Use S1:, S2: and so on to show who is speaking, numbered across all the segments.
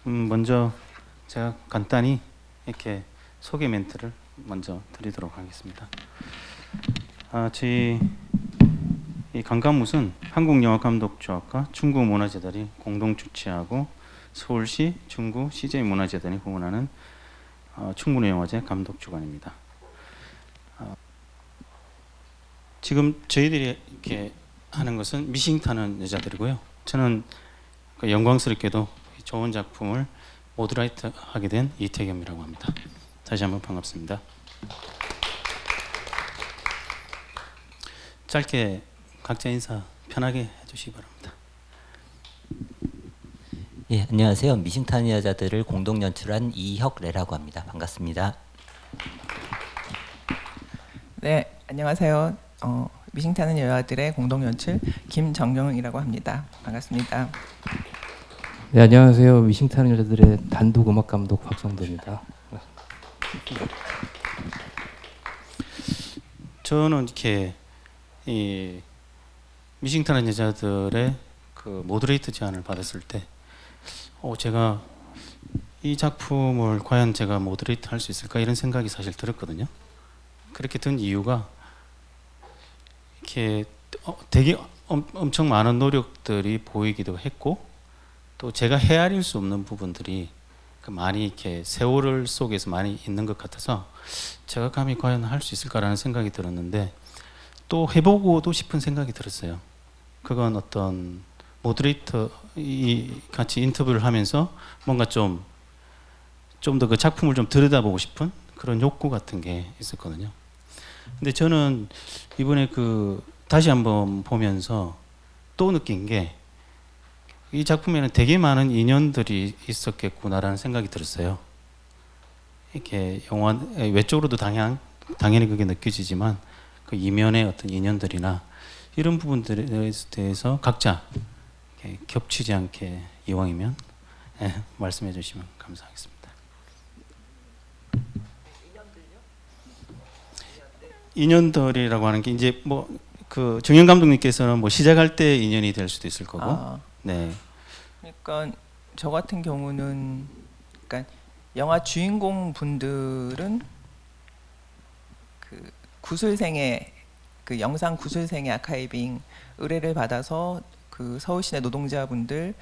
S1: 먼저 제가 간단히 이렇게 소개 멘트를 먼저 드리도록 하겠습니다. 저희 이 강감무는 한국영화감독조합과 충구문화재단이 공동 주최하고 서울시 중구 CJ문화재단이 후원하는 충무영화제 감독주간입니다. 지금 저희들이 이렇게 하는 것은 미싱 타는 여자들이고요. 저는 영광스럽게도 좋은 작품을 모드라이트 하게 된 이태겸이라고 합니다. 다시 한번 반갑습니다. 짧게 각자 인사 편하게 해주시기 바랍니다.
S2: 예, 안녕하세요. 미싱타는 여자들을 공동 연출한 이혁래라고 합니다. 반갑습니다.
S3: 네, 안녕하세요. 미싱타는 여자들의 공동 연출 김정경이라고 합니다. 반갑습니다.
S4: 네, 안녕하세요. 미싱타는 여자들의 단독 음악 감독 박성도입니다.
S1: 저는 이렇게 이 미싱타는 여자들의 그 모더레이터 제안을 받았을 때, 제가 이 작품을 과연 제가 모더레이터 할 수 있을까 이런 생각이 사실 들었거든요. 그렇게 든 이유가 이렇게 되게 엄청 많은 노력들이 보이기도 했고, 또 제가 헤아릴 수 없는 부분들이 많이 이렇게 세월 속에서 많이 있는 것 같아서 제가 감히 과연 할 수 있을까라는 생각이 들었는데, 또 해보고도 싶은 생각이 들었어요. 그건 어떤 모더레이터 같이 인터뷰를 하면서 뭔가 좀 더 그 작품을 좀 들여다보고 싶은 그런 욕구 같은 게 있었거든요. 근데 저는 이번에 다시 한번 보면서 또 느낀 게, 이 작품에는 되게 많은 인연들이 있었겠구나라는 생각이 들었어요. 이렇게 영화 외적으로도 당연히 그게 느껴지지만 그 이면의 어떤 인연들이나 이런 부분들에 대해서 각자 겹치지 않게 이왕이면 말씀해 주시면 감사하겠습니다. 인연들이라고 하는 게 이제 정영 감독님께서는 시작할 때 인연이 될 수도 있을 거고, 네.
S3: 그러니까 저 같은 경우는, 그러니까 영화 주인공 분들은 그 구술생의 그 영상 구술생의 아카이빙 의뢰를 받아서 그 서울시내 노동자분들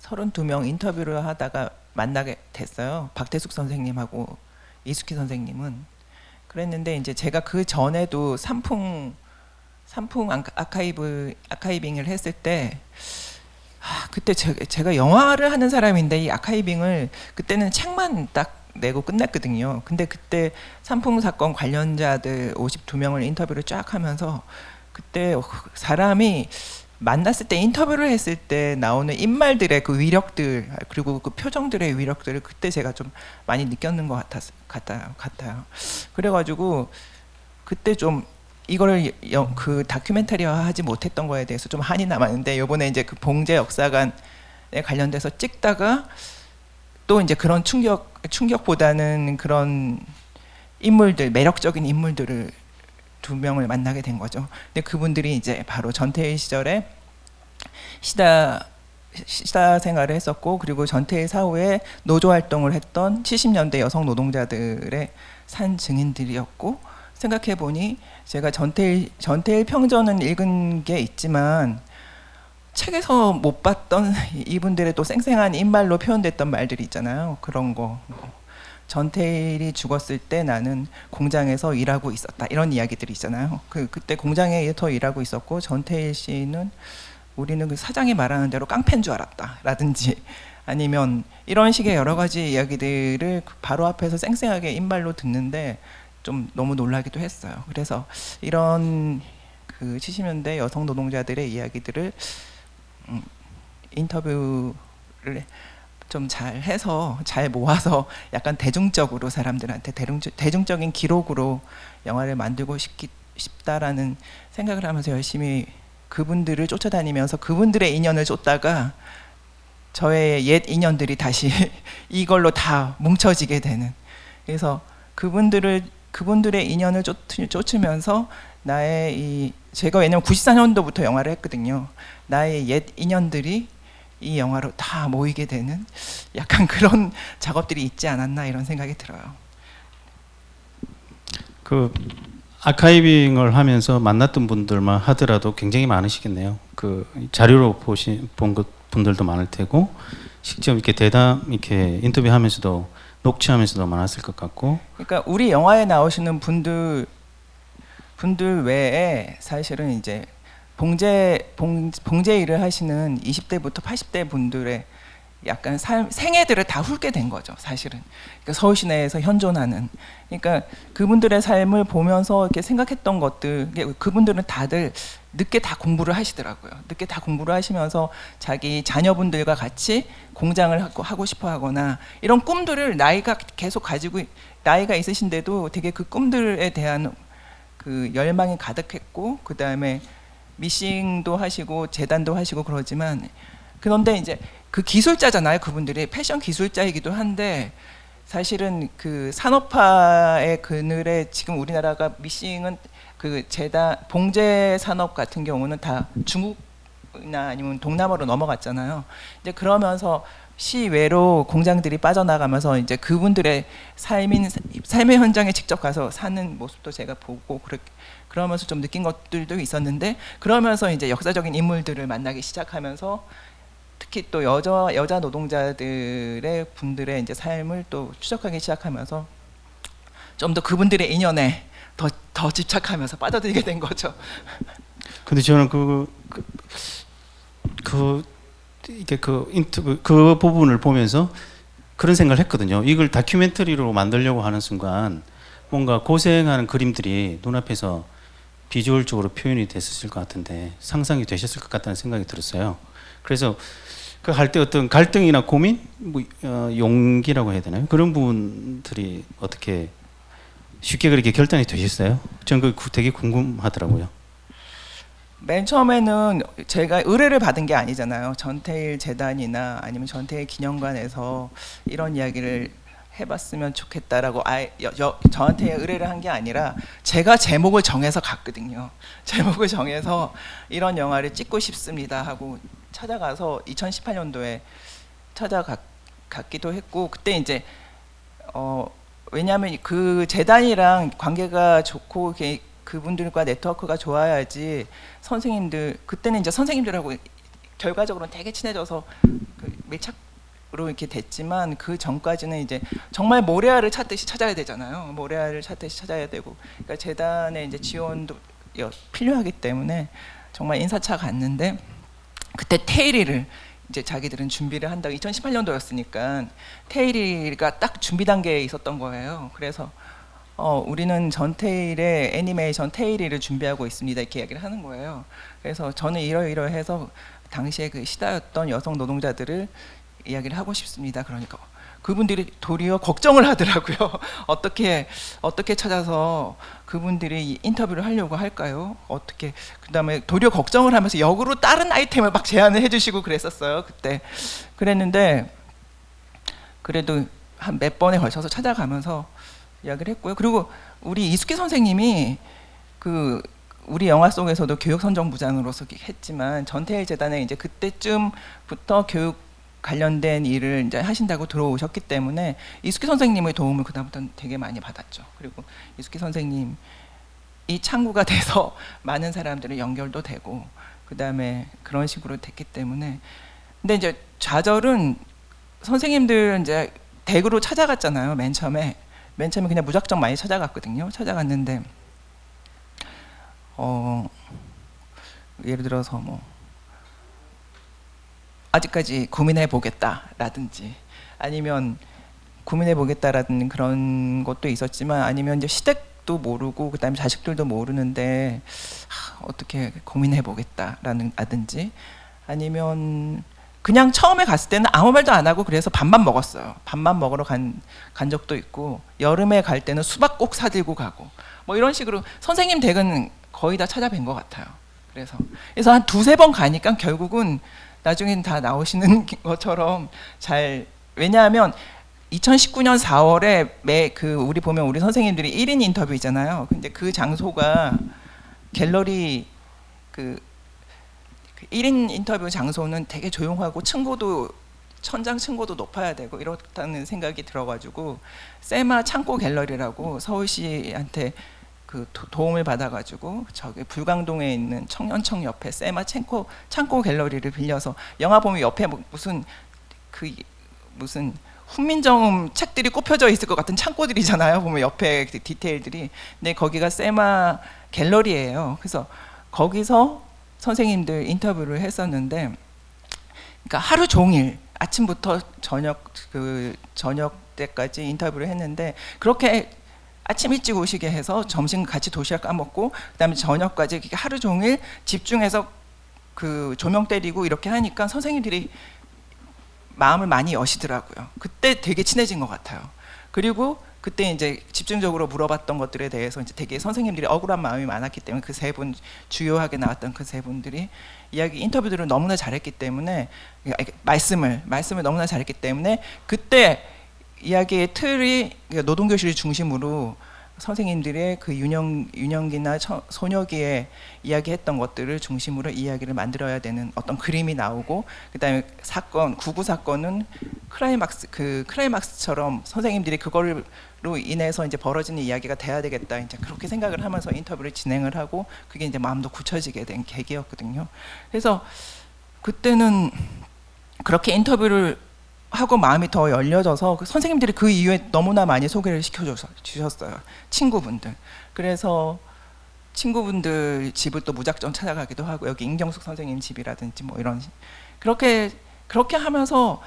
S3: 32명 인터뷰를 하다가 만나게 됐어요. 박태숙 선생님하고 이숙희 선생님은. 그랬는데 이제 제가 그 전에도 삼풍 아카이빙을 했을 때, 그때 제가 영화를 하는 사람인데 이 아카이빙을 그때는 책만 딱 내고 끝났거든요. 근데 그때 삼풍 사건 관련자들 52명을 인터뷰를 쫙 하면서, 그때 사람이 만났을 때, 인터뷰를 했을 때 나오는 입말들의 그 위력들, 그리고 그 표정들의 위력들을 그때 제가 좀 많이 느꼈는 것 같아요. 그래가지고 그때 좀 이거를 그 다큐멘터리화 하지 못했던 거에 대해서 좀 한이 남았는데, 요번에 이제 그 봉제 역사관에 관련돼서 찍다가 또 이제 그런 충격보다는 그런 인물들, 매력적인 인물들을 2명을 만나게 된 거죠. 근데 그분들이 이제 바로 전태일 시절에 시다 생활을 했었고, 그리고 전태일 사후에 노조 활동을 했던 70년대 여성 노동자들의 산 증인들이었고, 생각해 보니 제가 전태일 평전은 읽은 게 있지만 책에서 못 봤던 이분들의 또 생생한 입말로 표현됐던 말들이 있잖아요. 그런 거. 전태일이 죽었을 때 나는 공장에서 일하고 있었다, 이런 이야기들이 있잖아요. 그때 공장에서 일하고 있었고, 전태일 씨는 우리는 그 사장이 말하는 대로 깡패인 줄 알았다 라든지, 아니면 이런 식의 여러 가지 이야기들을 바로 앞에서 생생하게 입말로 듣는데 좀 너무 놀라기도 했어요. 그래서 이런 그 70년대 여성 노동자들의 이야기들을 인터뷰를 좀 잘 해서, 잘 모아서 약간 대중적으로 사람들한테 대중적인 기록으로 영화를 만들고 싶다라는 생각을 하면서 열심히 그분들을 쫓아다니면서 그분들의 인연을 쫓다가 저의 옛 인연들이 다시 이걸로 다 뭉쳐지게 되는, 그래서 그분들의 인연을 쫓으면서 나의 제가 왜냐면 94년도부터 영화를 했거든요. 나의 옛 인연들이 이 영화로 다 모이게 되는 약간 그런 작업들이 있지 않았나 이런 생각이 들어요.
S1: 그 아카이빙을 하면서 만났던 분들만 하더라도 굉장히 많으시겠네요. 그 자료로 본 분들도 많을 테고 직접 이렇게 대담 이렇게 인터뷰하면서도 녹취하면서도 많았을 것 같고.
S3: 그러니까 우리 영화에 나오시는 분들 외에 사실은 이제 봉제 일을 하시는 20대부터 80대 분들의 약간 생애들을 다 훑게 된 거죠, 사실은. 그러니까 서울 시내에서 현존하는. 그러니까 그분들의 삶을 보면서 이렇게 생각했던 것들, 그분들은 다들 늦게 다 공부를 하시더라고요. 늦게 다 공부를 하시면서 자기 자녀분들과 같이 공장을 하고 싶어 하거나 이런 꿈들을 나이가 계속 가지고 나이가 있으신데도 되게 그 꿈들에 대한 그 열망이 가득했고, 그 다음에 미싱도 하시고 재단도 하시고 그러지만, 그런데 이제 그 기술자잖아요. 그분들이 패션 기술자이기도 한데 사실은 그 산업화의 그늘에 지금 우리나라가 미싱은 그 재단 봉제 산업 같은 경우는 다 중국이나 아니면 동남아로 넘어갔잖아요. 이제 그러면서 시외로 공장들이 빠져나가면서 이제 그분들의 삶의 현장에 직접 가서 사는 모습도 제가 보고 그러면서 좀 느낀 것들도 있었는데, 그러면서 이제 역사적인 인물들을 만나기 시작하면서 특히 또 여자 노동자들의 분들의 이제 삶을 또 추적하기 시작하면서 좀 더 그분들의 인연에 더 집착하면서 빠져들게 된 거죠.
S1: 근데 저는 이게 그 인터뷰 그 부분을 보면서 그런 생각을 했거든요. 이걸 다큐멘터리로 만들려고 하는 순간 뭔가 고생하는 그림들이 눈앞에서 비주얼적으로 표현이 됐을 것 같은데 상상이 되셨을 것 같다는 생각이 들었어요. 그래서 그 할 때 어떤 갈등이나 고민, 용기라고 해야 되나요? 그런 부분들이 어떻게 쉽게 그렇게 결단이 되셨어요? 저는 그 되게 궁금하더라고요.
S3: 맨 처음에는 제가 의뢰를 받은 게 아니잖아요. 전태일 재단이나 아니면 전태일 기념관에서 이런 이야기를 해봤으면 좋겠다라고 저한테 의뢰를 한 게 아니라 제가 제목을 정해서 갔거든요. 제목을 정해서 이런 영화를 찍고 싶습니다 하고 찾아가서 2018년도에 찾아갔기도 했고, 그때 이제 왜냐하면 그 재단이랑 관계가 좋고 그분들과 네트워크가 좋아야지 선생님들, 그때는 이제 선생님들하고 결과적으로는 되게 친해져서 그 밀착으로 이렇게 됐지만, 그 전까지는 이제 정말 모래알을 찾듯이 찾아야 되잖아요. 모래알을 찾듯이 찾아야 되고, 그러니까 재단의 이제 지원도 필요하기 때문에 정말 인사차 갔는데, 그때 테일이를 이제 자기들은 준비를 한다고, 2018년도였으니까 테일이가 딱 준비 단계에 있었던 거예요. 그래서 우리는 전테일의 애니메이션 테일이를 준비하고 있습니다 이렇게 이야기를 하는 거예요. 그래서 저는 이러이러해서 당시에 그 시다였던 여성 노동자들을 이야기를 하고 싶습니다. 그러니까 그분들이 도리어 걱정을 하더라고요. 어떻게 찾아서 그분들이 인터뷰를 하려고 할까요? 어떻게, 그다음에 도리어 걱정을 하면서 역으로 다른 아이템을 막 제안을 해주시고 그랬었어요. 그때 그랬는데 그래도 한 몇 번에 걸쳐서 찾아가면서 이야기를 했고요. 그리고 우리 이숙희 선생님이 그 우리 영화 속에서도 교육선정부장으로서 했지만 전태일 재단에 이제 그때쯤부터 교육 관련된 일을 이제 하신다고 들어오셨기 때문에 이숙희 선생님의 도움을 그다음부터는 되게 많이 받았죠. 그리고 이숙희 선생님이 창구가 돼서 많은 사람들이 연결도 되고, 그다음에 그런 식으로 됐기 때문에. 근데 이제 좌절은 선생님들 이제 댁으로 찾아갔잖아요. 맨 처음에 그냥 무작정 많이 찾아갔거든요. 찾아갔는데 예를 들어서 뭐 아직까지 고민해 보겠다라든지, 아니면 고민해 보겠다라는 그런 것도 있었지만, 아니면 이제 시댁도 모르고 그다음에 자식들도 모르는데 어떻게 고민해 보겠다라든지, 아니면 그냥 처음에 갔을 때는 아무 말도 안 하고 그래서 밥만 먹었어요. 밥만 먹으러 간 적도 있고, 여름에 갈 때는 수박 꼭 사들고 가고, 뭐 이런 식으로 선생님 댁은 거의 다 찾아뵌 것 같아요. 그래서 한 두세 번 가니까 결국은 나중엔 다 나오시는 것처럼 잘, 왜냐하면 2019년 4월에 우리 보면 우리 선생님들이 1인 인터뷰 있잖아요. 근데 그 장소가 갤러리 그 그 1인 인터뷰 장소는 되게 조용하고 층고도 천장 층고도 높아야 되고 이렇다는 생각이 들어가지고 세마 창고 갤러리라고 서울시한테 그 도움을 받아가지고 저기 불광동에 있는 청년청 옆에 세마 창고 갤러리를 빌려서 영화 보면 옆에 무슨 훈민정음 책들이 꼽혀져 있을 것 같은 창고들이잖아요. 보면 옆에 그 디테일들이. 근데 거기가 세마 갤러리예요. 그래서 거기서 선생님들 인터뷰를 했었는데, 그러니까 하루 종일 아침부터 저녁 때까지 인터뷰를 했는데 그렇게 아침 일찍 오시게 해서 점심 같이 도시락 까먹고 그다음에 저녁까지 이렇게 하루 종일 집중해서 그 조명 때리고 이렇게 하니까 선생님들이 마음을 많이 여시더라고요. 그때 되게 친해진 것 같아요. 그리고 그때 이제 집중적으로 물어봤던 것들에 대해서 이제 되게 선생님들이 억울한 마음이 많았기 때문에 그 세 분 주요하게 나왔던 그 세 분들이 인터뷰들을 너무나 잘했기 때문에 말씀을 너무나 잘했기 때문에 그때 이야기의 틀이 노동교실을 중심으로 선생님들의 그 윤영기나 소녀기에 이야기했던 것들을 중심으로 이야기를 만들어야 되는 어떤 그림이 나오고, 그다음에 구구 사건은 클라이막스처럼 선생님들이 그걸로 인해서 이제 벌어지는 이야기가 돼야 되겠다, 이제 그렇게 생각을 하면서 인터뷰를 진행을 하고, 그게 이제 마음도 굳혀지게 된 계기였거든요. 그래서 그때는 그렇게 인터뷰를 하고 마음이 더 열려져서 선생님들이 그 이후에 너무나 많이 소개를 시켜주셨어요. 친구분들. 그래서 친구분들 집을 또 무작정 찾아가기도 하고, 여기 임경숙 선생님 집이라든지 뭐 이런, 그렇게 하면서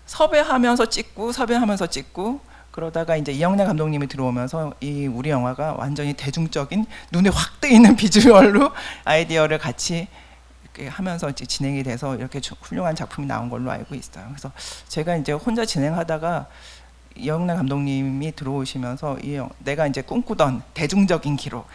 S3: 섭외하면서 찍고 그러다가 이제 이영래 감독님이 들어오면서 이 우리 영화가 완전히 대중적인 눈에 확 뜨이는 비주얼로 아이디어를 같이 하면서 이제 진행이 돼서 이렇게 훌륭한 작품이 나온 걸로 알고 있어요. 그래서 제가 이제 혼자 진행하다가 이영래 감독님이 들어오시면서 내가 이제 꿈꾸던 대중적인 기록,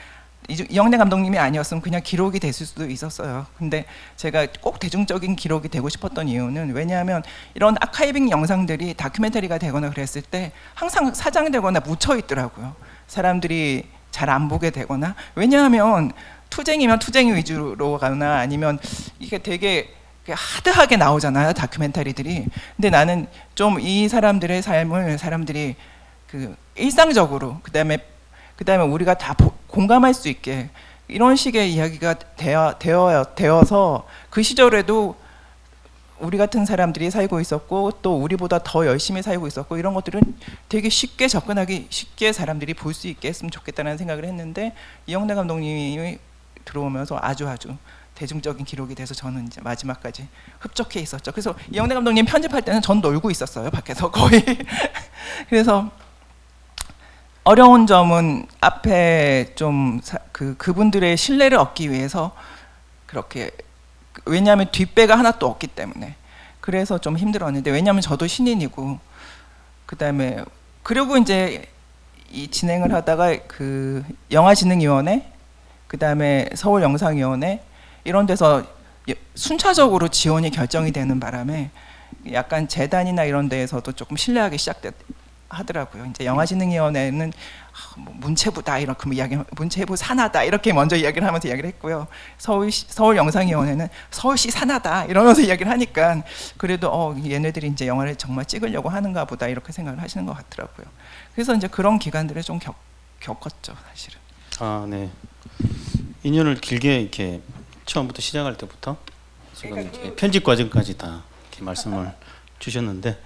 S3: 이영래 감독님이 아니었으면 그냥 기록이 됐을 수도 있었어요. 근데 제가 꼭 대중적인 기록이 되고 싶었던 이유는, 왜냐하면 이런 아카이빙 영상들이 다큐멘터리가 되거나 그랬을 때 항상 사장되거나 묻혀 있더라고요. 사람들이 잘 안 보게 되거나, 왜냐하면 투쟁이면 투쟁 위주로 가거나 아니면 이게 되게 하드하게 나오잖아요, 다큐멘터리들이. 근데 나는 좀 이 사람들의 삶을 사람들이 그 일상적으로, 그다음에 우리가 다 공감할 수 있게 이런 식의 이야기가 되어서 그 시절에도 우리 같은 사람들이 살고 있었고 또 우리보다 더 열심히 살고 있었고, 이런 것들은 되게 쉽게 사람들이 볼 수 있게 했으면 좋겠다는 생각을 했는데, 이영래 감독님이 들어오면서 아주 대중적인 기록이 돼서 저는 이제 마지막까지 흡족해 있었죠. 그래서 이영래 감독님 편집할 때는 전 놀고 있었어요, 밖에서 거의. 그래서 어려운 점은 앞에 좀 그분들의 신뢰를 얻기 위해서 그렇게, 왜냐하면 뒷배가 하나도 없기 때문에 그래서 좀 힘들었는데, 왜냐하면 저도 신인이고, 그다음에 그리고 이제 이 진행을 하다가 그 영화진흥위원회, 그다음에 서울영상위원회 이런 데서 순차적으로 지원이 결정이 되는 바람에 약간 재단이나 이런 데에서도 조금 신뢰하기 하더라고요. 이제 영화진흥위원회는 뭐 문체부다 이렇게 이야기, 문체부 산하다 이렇게 먼저 이야기를 하면서 이야기를 했고요. 서울영상위원회는 서울시 산하다 이러면서 이야기를 하니까 그래도 얘네들이 이제 영화를 정말 찍으려고 하는가 보다 이렇게 생각을 하시는 것 같더라고요. 그래서 이제 그런 기간들을 좀 겪었죠, 사실은.
S1: 아, 네. 인연을 길게 이렇게 처음부터 시작할 때부터 지금 이렇게 편집 과정까지 다 이렇게 말씀을 주셨는데,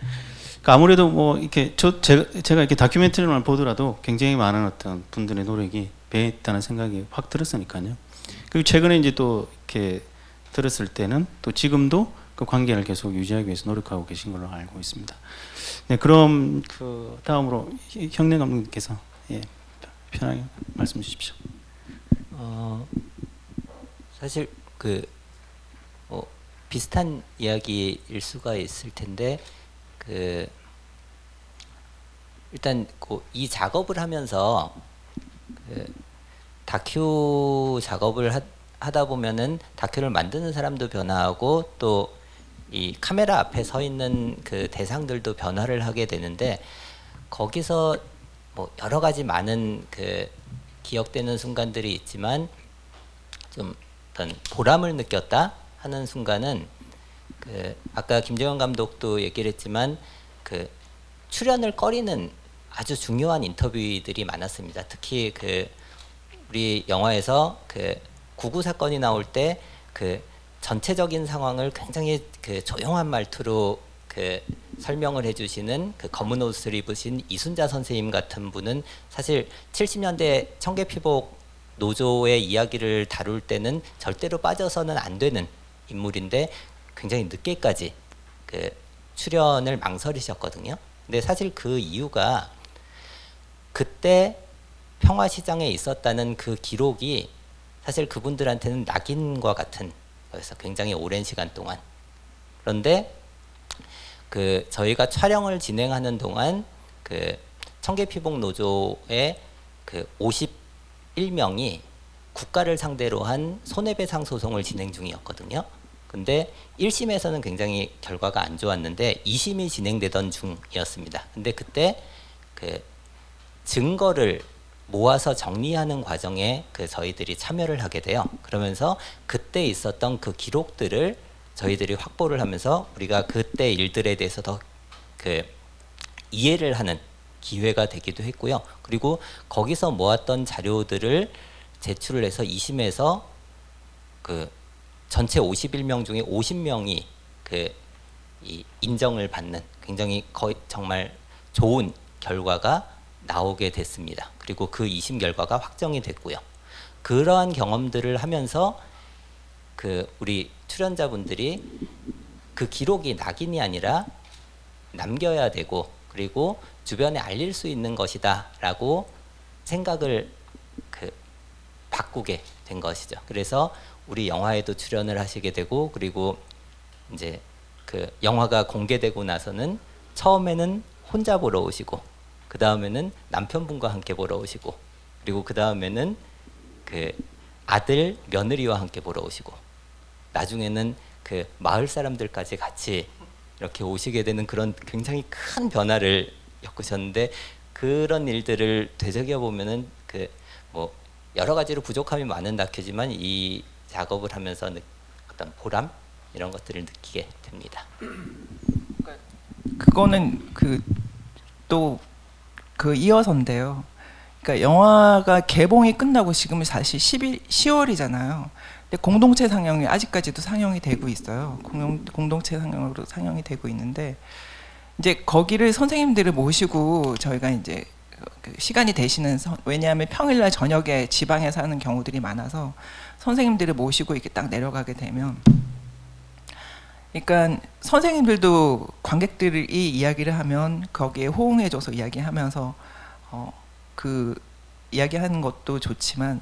S1: 그러니까 아무래도 뭐 이렇게 제가 이렇게 다큐멘터리만 보더라도 굉장히 많은 어떤 분들의 노력이 배했다는 생각이 확 들었으니까요. 그리고 최근에 이제 또 이렇게 들었을 때는 또 지금도 그 관계를 계속 유지하기 위해서 노력하고 계신 걸로 알고 있습니다. 네, 그럼 그 다음으로 형래 감독님께서 편하게 말씀 주십시오.
S2: 사실 비슷한 이야기일 수가 있을 텐데, 일단 이 작업을 하면서 다큐 작업을 하다 보면은 다큐를 만드는 사람도 변화하고 또 이 카메라 앞에 서 있는 그 대상들도 변화를 하게 되는데, 거기서 뭐 여러 가지 많은 기억되는 순간들이 있지만 좀 어떤 보람을 느꼈다, 하는 순간은 그 아까 김재원 감독도 얘기를 했지만 그 출연을 꺼리는 아주 중요한 인터뷰들이 많았습니다. 특히 그 우리 영화에서 그 구구 사건이 나올 때 그 전체적인 상황을 굉장히 그 조용한 말투로 그 설명을 해주시는 그 검은 옷을 입으신 이순자 선생님 같은 분은 사실 70년대 청계피복 노조의 이야기를 다룰 때는 절대로 빠져서는 안 되는 인물인데 굉장히 늦게까지 그 출연을 망설이셨거든요. 근데 사실 그 이유가 그때 평화시장에 있었다는 그 기록이 사실 그분들한테는 낙인과 같은 거여서 굉장히 오랜 시간 동안. 그런데 그 저희가 촬영을 진행하는 동안 그 청계피복 노조의 그 51명이 국가를 상대로 한 손해배상 소송을 진행 중이었거든요. 근데 1심에서는 굉장히 결과가 안 좋았는데 2심이 진행되던 중이었습니다. 근데 그때 그 증거를 모아서 정리하는 과정에 그 저희들이 참여를 하게 돼요. 그러면서 그때 있었던 그 기록들을 저희들이 확보를 하면서 우리가 그때 일들에 대해서 더 그 이해를 하는 기회가 되기도 했고요. 그리고 거기서 모았던 자료들을 제출을 해서 2심에서 그 전체 51명 중에 50명이 그 이 인정을 받는 굉장히 거의 정말 좋은 결과가 나오게 됐습니다. 그리고 그 2심 결과가 확정이 됐고요. 그러한 경험들을 하면서 그 우리 출연자분들이 그 기록이 낙인이 아니라 남겨야 되고 그리고 주변에 알릴 수 있는 것이다라고 생각을 그 바꾸게 된 것이죠. 그래서 우리 영화에도 출연을 하시게 되고 그리고 이제 그 영화가 공개되고 나서는 처음에는 혼자 보러 오시고 그 다음에는 남편분과 함께 보러 오시고 그리고 그 다음에는 그 아들 며느리와 함께 보러 오시고 나중에는 그 마을 사람들까지 같이 이렇게 오시게 되는 그런 굉장히 큰 변화를 겪으셨는데 그런 일들을 되새겨 보면은 그 뭐 여러 가지로 부족함이 많은 다큐지만 이 작업을 하면서 어떤 보람 이런 것들을 느끼게 됩니다.
S3: 그거는 그 또 그 이어서인데요. 그러니까 영화가 개봉이 끝나고 지금은 사실 10월이잖아요. 근데 공동체 상영이 아직까지도 상영이 되고 있어요. 공동체 상영으로 상영이 되고 있는데 이제 거기를 선생님들을 모시고 저희가 이제 그 시간이 되시는 왜냐하면 평일날 저녁에 지방에 사는 경우들이 많아서 선생님들을 모시고 이렇게 딱 내려가게 되면 그러니까 선생님들도 관객들이 이야기를 하면 거기에 호응해줘서 이야기하면서 그 이야기하는 것도 좋지만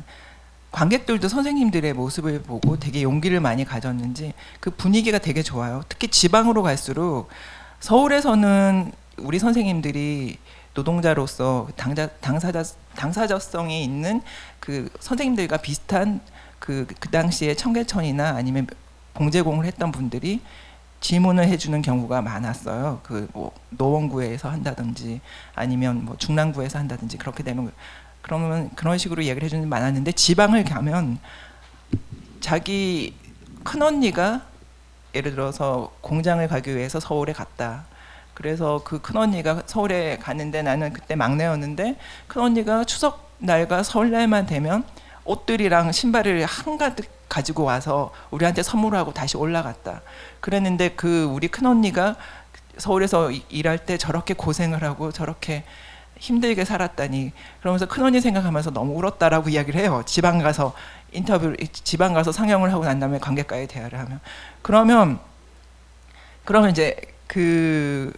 S3: 관객들도 선생님들의 모습을 보고 되게 용기를 많이 가졌는지 그 분위기가 되게 좋아요. 특히 지방으로 갈수록 서울에서는 우리 선생님들이 노동자로서 당사자성이 있는 그 선생님들과 비슷한 그 당시에 청계천이나 아니면 봉제공을 했던 분들이 지문을 해주는 경우가 많았어요. 그 뭐 노원구에서 한다든지 아니면 뭐 중랑구에서 한다든지 그렇게 되면 그러면 그런 식으로 얘기를 해주는 게 많았는데 지방을 가면 자기 큰 언니가 예를 들어서 공장을 가기 위해서 서울에 갔다. 그래서 그 큰 언니가 서울에 갔는데 나는 그때 막내였는데 큰 언니가 추석 날과 설날만 되면 옷들이랑 신발을 한가득 가지고 와서 우리한테 선물하고 다시 올라갔다. 그랬는데 그 우리 큰 언니가 서울에서 일할 때 저렇게 고생을 하고 저렇게 힘들게 살았다니 그러면서 큰 언니 생각하면서 너무 울었다라고 이야기를 해요. 지방 가서 상영을 하고 난 다음에 관객과의 대화를 하면 그러면 이제 그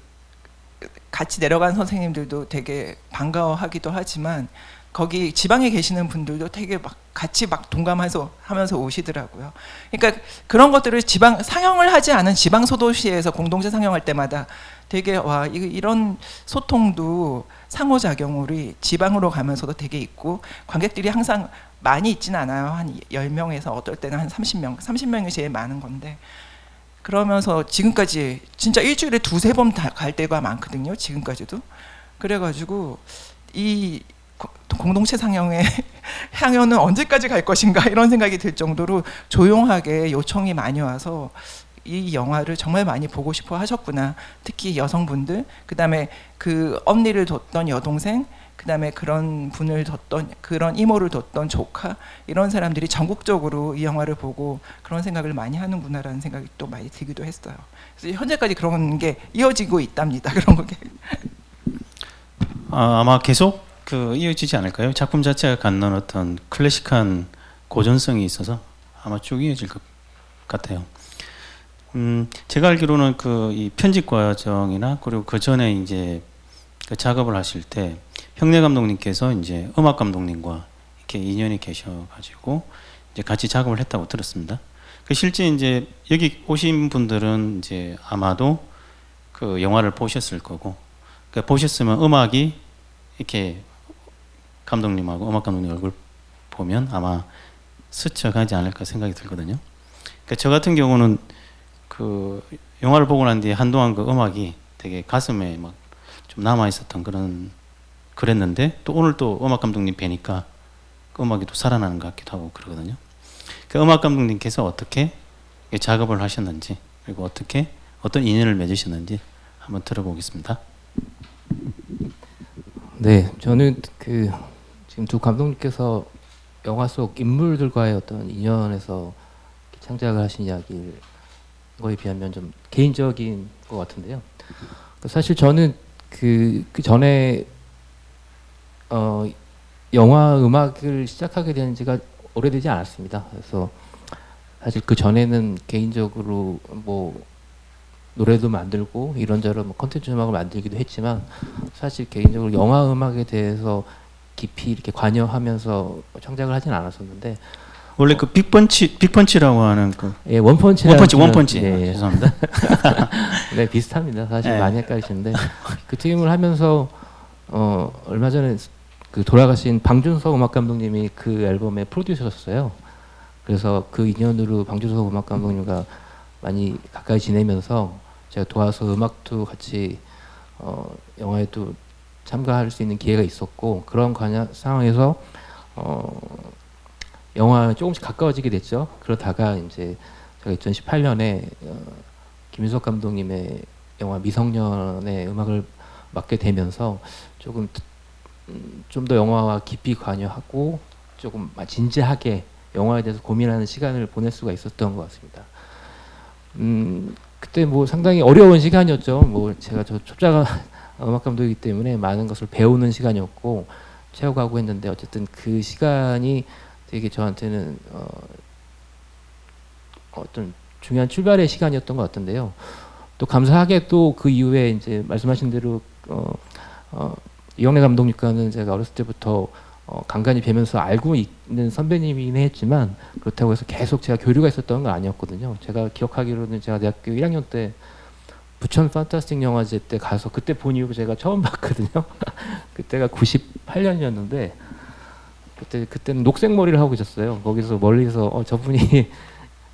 S3: 같이 내려간 선생님들도 되게 반가워하기도 하지만 거기 지방에 계시는 분들도 되게 막 같이 막 동감해서 하면서 오시더라고요. 그러니까 그런 것들을 상영을 하지 않은 지방 소도시에서 공동체 상영할 때마다 되게 와 이런 소통도 상호작용으로 지방으로 가면서도 되게 있고 관객들이 항상 많이 있진 않아요. 한 10명에서 어떨 때는 한 30명이 제일 많은 건데 그러면서 지금까지 진짜 일주일에 2-3번 갈 때가 많거든요. 지금까지도. 그래가지고 공동체 상영의 향연은 언제까지 갈 것인가 이런 생각이 들 정도로 조용하게 요청이 많이 와서 이 영화를 정말 많이 보고 싶어 하셨구나. 특히 여성분들, 그다음에 그 언니를 뒀던 여동생, 그다음에 그런 분을 뒀던, 그런 이모를 뒀던 조카, 이런 사람들이 전국적으로 이 영화를 보고 그런 생각을 많이 하는구나라는 생각이 또 많이 들기도 했어요. 그래서 현재까지 그런 게 이어지고 있답니다. 그런 게.
S1: 아마 계속 그 이어지지 않을까요? 작품 자체가 갖는 어떤 클래식한 고전성이 있어서 아마 쭉 이어질 것 같아요. 제가 알기로는 그 이 편집 과정이나 그리고 그 전에 이제 그 작업을 하실 때 형내 감독님께서 이제 음악 감독님과 이렇게 인연이 계셔가지고 이제 같이 작업을 했다고 들었습니다. 그 실제 이제 여기 오신 분들은 이제 아마도 그 영화를 보셨을 거고, 그 보셨으면 음악이 이렇게 감독님하고 음악 감독님 얼굴 보면 아마 스쳐가지 않을까 생각이 들거든요. 그러니까 저 같은 경우는 그 영화를 보고 난 뒤에 한동안 그 음악이 되게 가슴에 막 좀 남아 있었던 그랬는데 또 오늘 또 음악 감독님 뵈니까 그 음악이 또 살아나는 것 같기도 하고 그러거든요. 그 음악 감독님께서 어떻게 작업을 하셨는지, 그리고 어떻게 어떤 인연을 맺으셨는지 한번 들어보겠습니다.
S4: 네, 저는 그 지금 두 감독님께서 영화 속 인물들과의 어떤 인연에서 창작을 하신 이야기를 거에 비하면 좀 개인적인 것 같은데요. 사실 저는 그 전에 영화 음악을 시작하게 된 지가 오래되지 않았습니다. 그래서 사실 그 전에는 개인적으로 뭐 노래도 만들고 이런저런 뭐 콘텐츠 음악을 만들기도 했지만 사실 개인적으로 영화 음악에 대해서 깊이 이렇게 관여하면서 창작을 하진 않았었는데
S1: 원래 그 빅펀치라고 하는 그
S4: 예, 원펀치
S1: 예, 죄송합니다.
S4: 네, 비슷합니다. 사실
S1: 네.
S4: 많이 헷갈리시는데 그 팀을 하면서 얼마 전에 그 돌아가신 방준석 음악 감독님이 그 앨범의 프로듀서였어요. 그래서 그 인연으로 방준석 음악 감독님과 많이 가까이 지내면서 제가 도와서 음악도 같이 영화에도 참가할 수 있는 기회가 있었고 그런 상황에서 영화에 조금씩 가까워지게 됐죠. 그러다가 이제 제가 2018년에 김윤석 감독님의 영화 미성년의 음악을 맡게 되면서 조금 좀 더 영화와 깊이 관여하고 조금 진지하게 영화에 대해서 고민하는 시간을 보낼 수가 있었던 것 같습니다. 그때 뭐 상당히 어려운 시간이었죠. 뭐 제가 저 초짜가 음악 감독이기 때문에 많은 것을 배우는 시간이었고 채워가고 했는데 어쨌든 그 시간이 되게 저한테는 어떤 중요한 출발의 시간이었던 것 같은데요. 또 감사하게 또 그 이후에 이제 말씀하신 대로 이영래 감독님과는 제가 어렸을 때부터 간간히 뵈면서 알고 있는 선배님이긴 했지만 그렇다고 해서 계속 제가 교류가 있었던 건 아니었거든요. 제가 기억하기로는 제가 대학교 1학년 때 부천 판타스틱 영화제 때 가서 그때 본 이후로 제가 처음 봤거든요. 그때가 98년이었는데 그때는 녹색 머리를 하고 계셨어요. 거기서 멀리서 저분이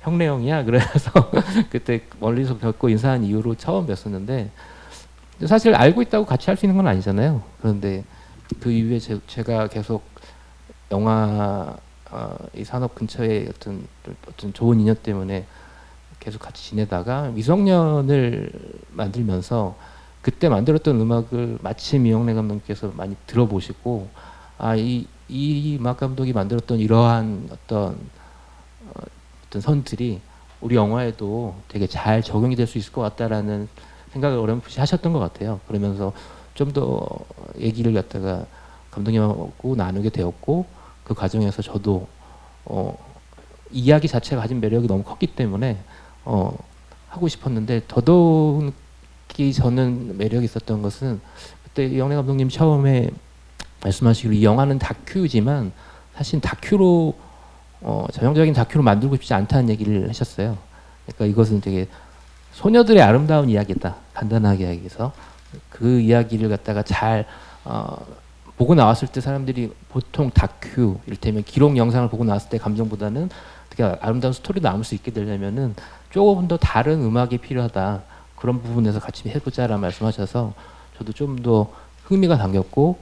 S4: 형래 형이야. 그래서 그때 멀리서 뵙고 인사한 이후로 처음 뵀었는데 사실 알고 있다고 같이 할 수 있는 건 아니잖아요. 그런데 그 이후에 제가 계속 영화 이 산업 근처에 어떤 좋은 인연 때문에 계속 같이 지내다가 미성년을 만들면서 그때 만들었던 음악을 마침 이영래 감독님께서 많이 들어보시고 이 음악 감독이 만들었던 이러한 어떤 선들이 우리 영화에도 되게 잘 적용이 될 수 있을 것 같다라는 생각을 어렴풋이 하셨던 것 같아요. 그러면서 좀 더 얘기를 갖다가 감독님하고 나누게 되었고 그 과정에서 저도 이야기 자체가 가진 매력이 너무 컸기 때문에 하고 싶었는데 더더욱이 저는 매력이 있었던 것은 그때 이영래 감독님 처음에 말씀하시기로 이 영화는 다큐지만 사실 다큐로 전형적인 다큐로 만들고 싶지 않다는 얘기를 하셨어요. 그러니까 이것은 되게 소녀들의 아름다운 이야기다. 간단하게 이야기해서 그 이야기를 갖다가 잘 보고 나왔을 때 사람들이 보통 다큐, 이를테면 기록 영상을 보고 나왔을 때 감정보다는 되게 아름다운 스토리도 남을 수 있게 되려면은 조금 더 다른 음악이 필요하다. 그런 부분에서 같이 해보자라는 말씀하셔서 저도 좀 더 흥미가 당겼고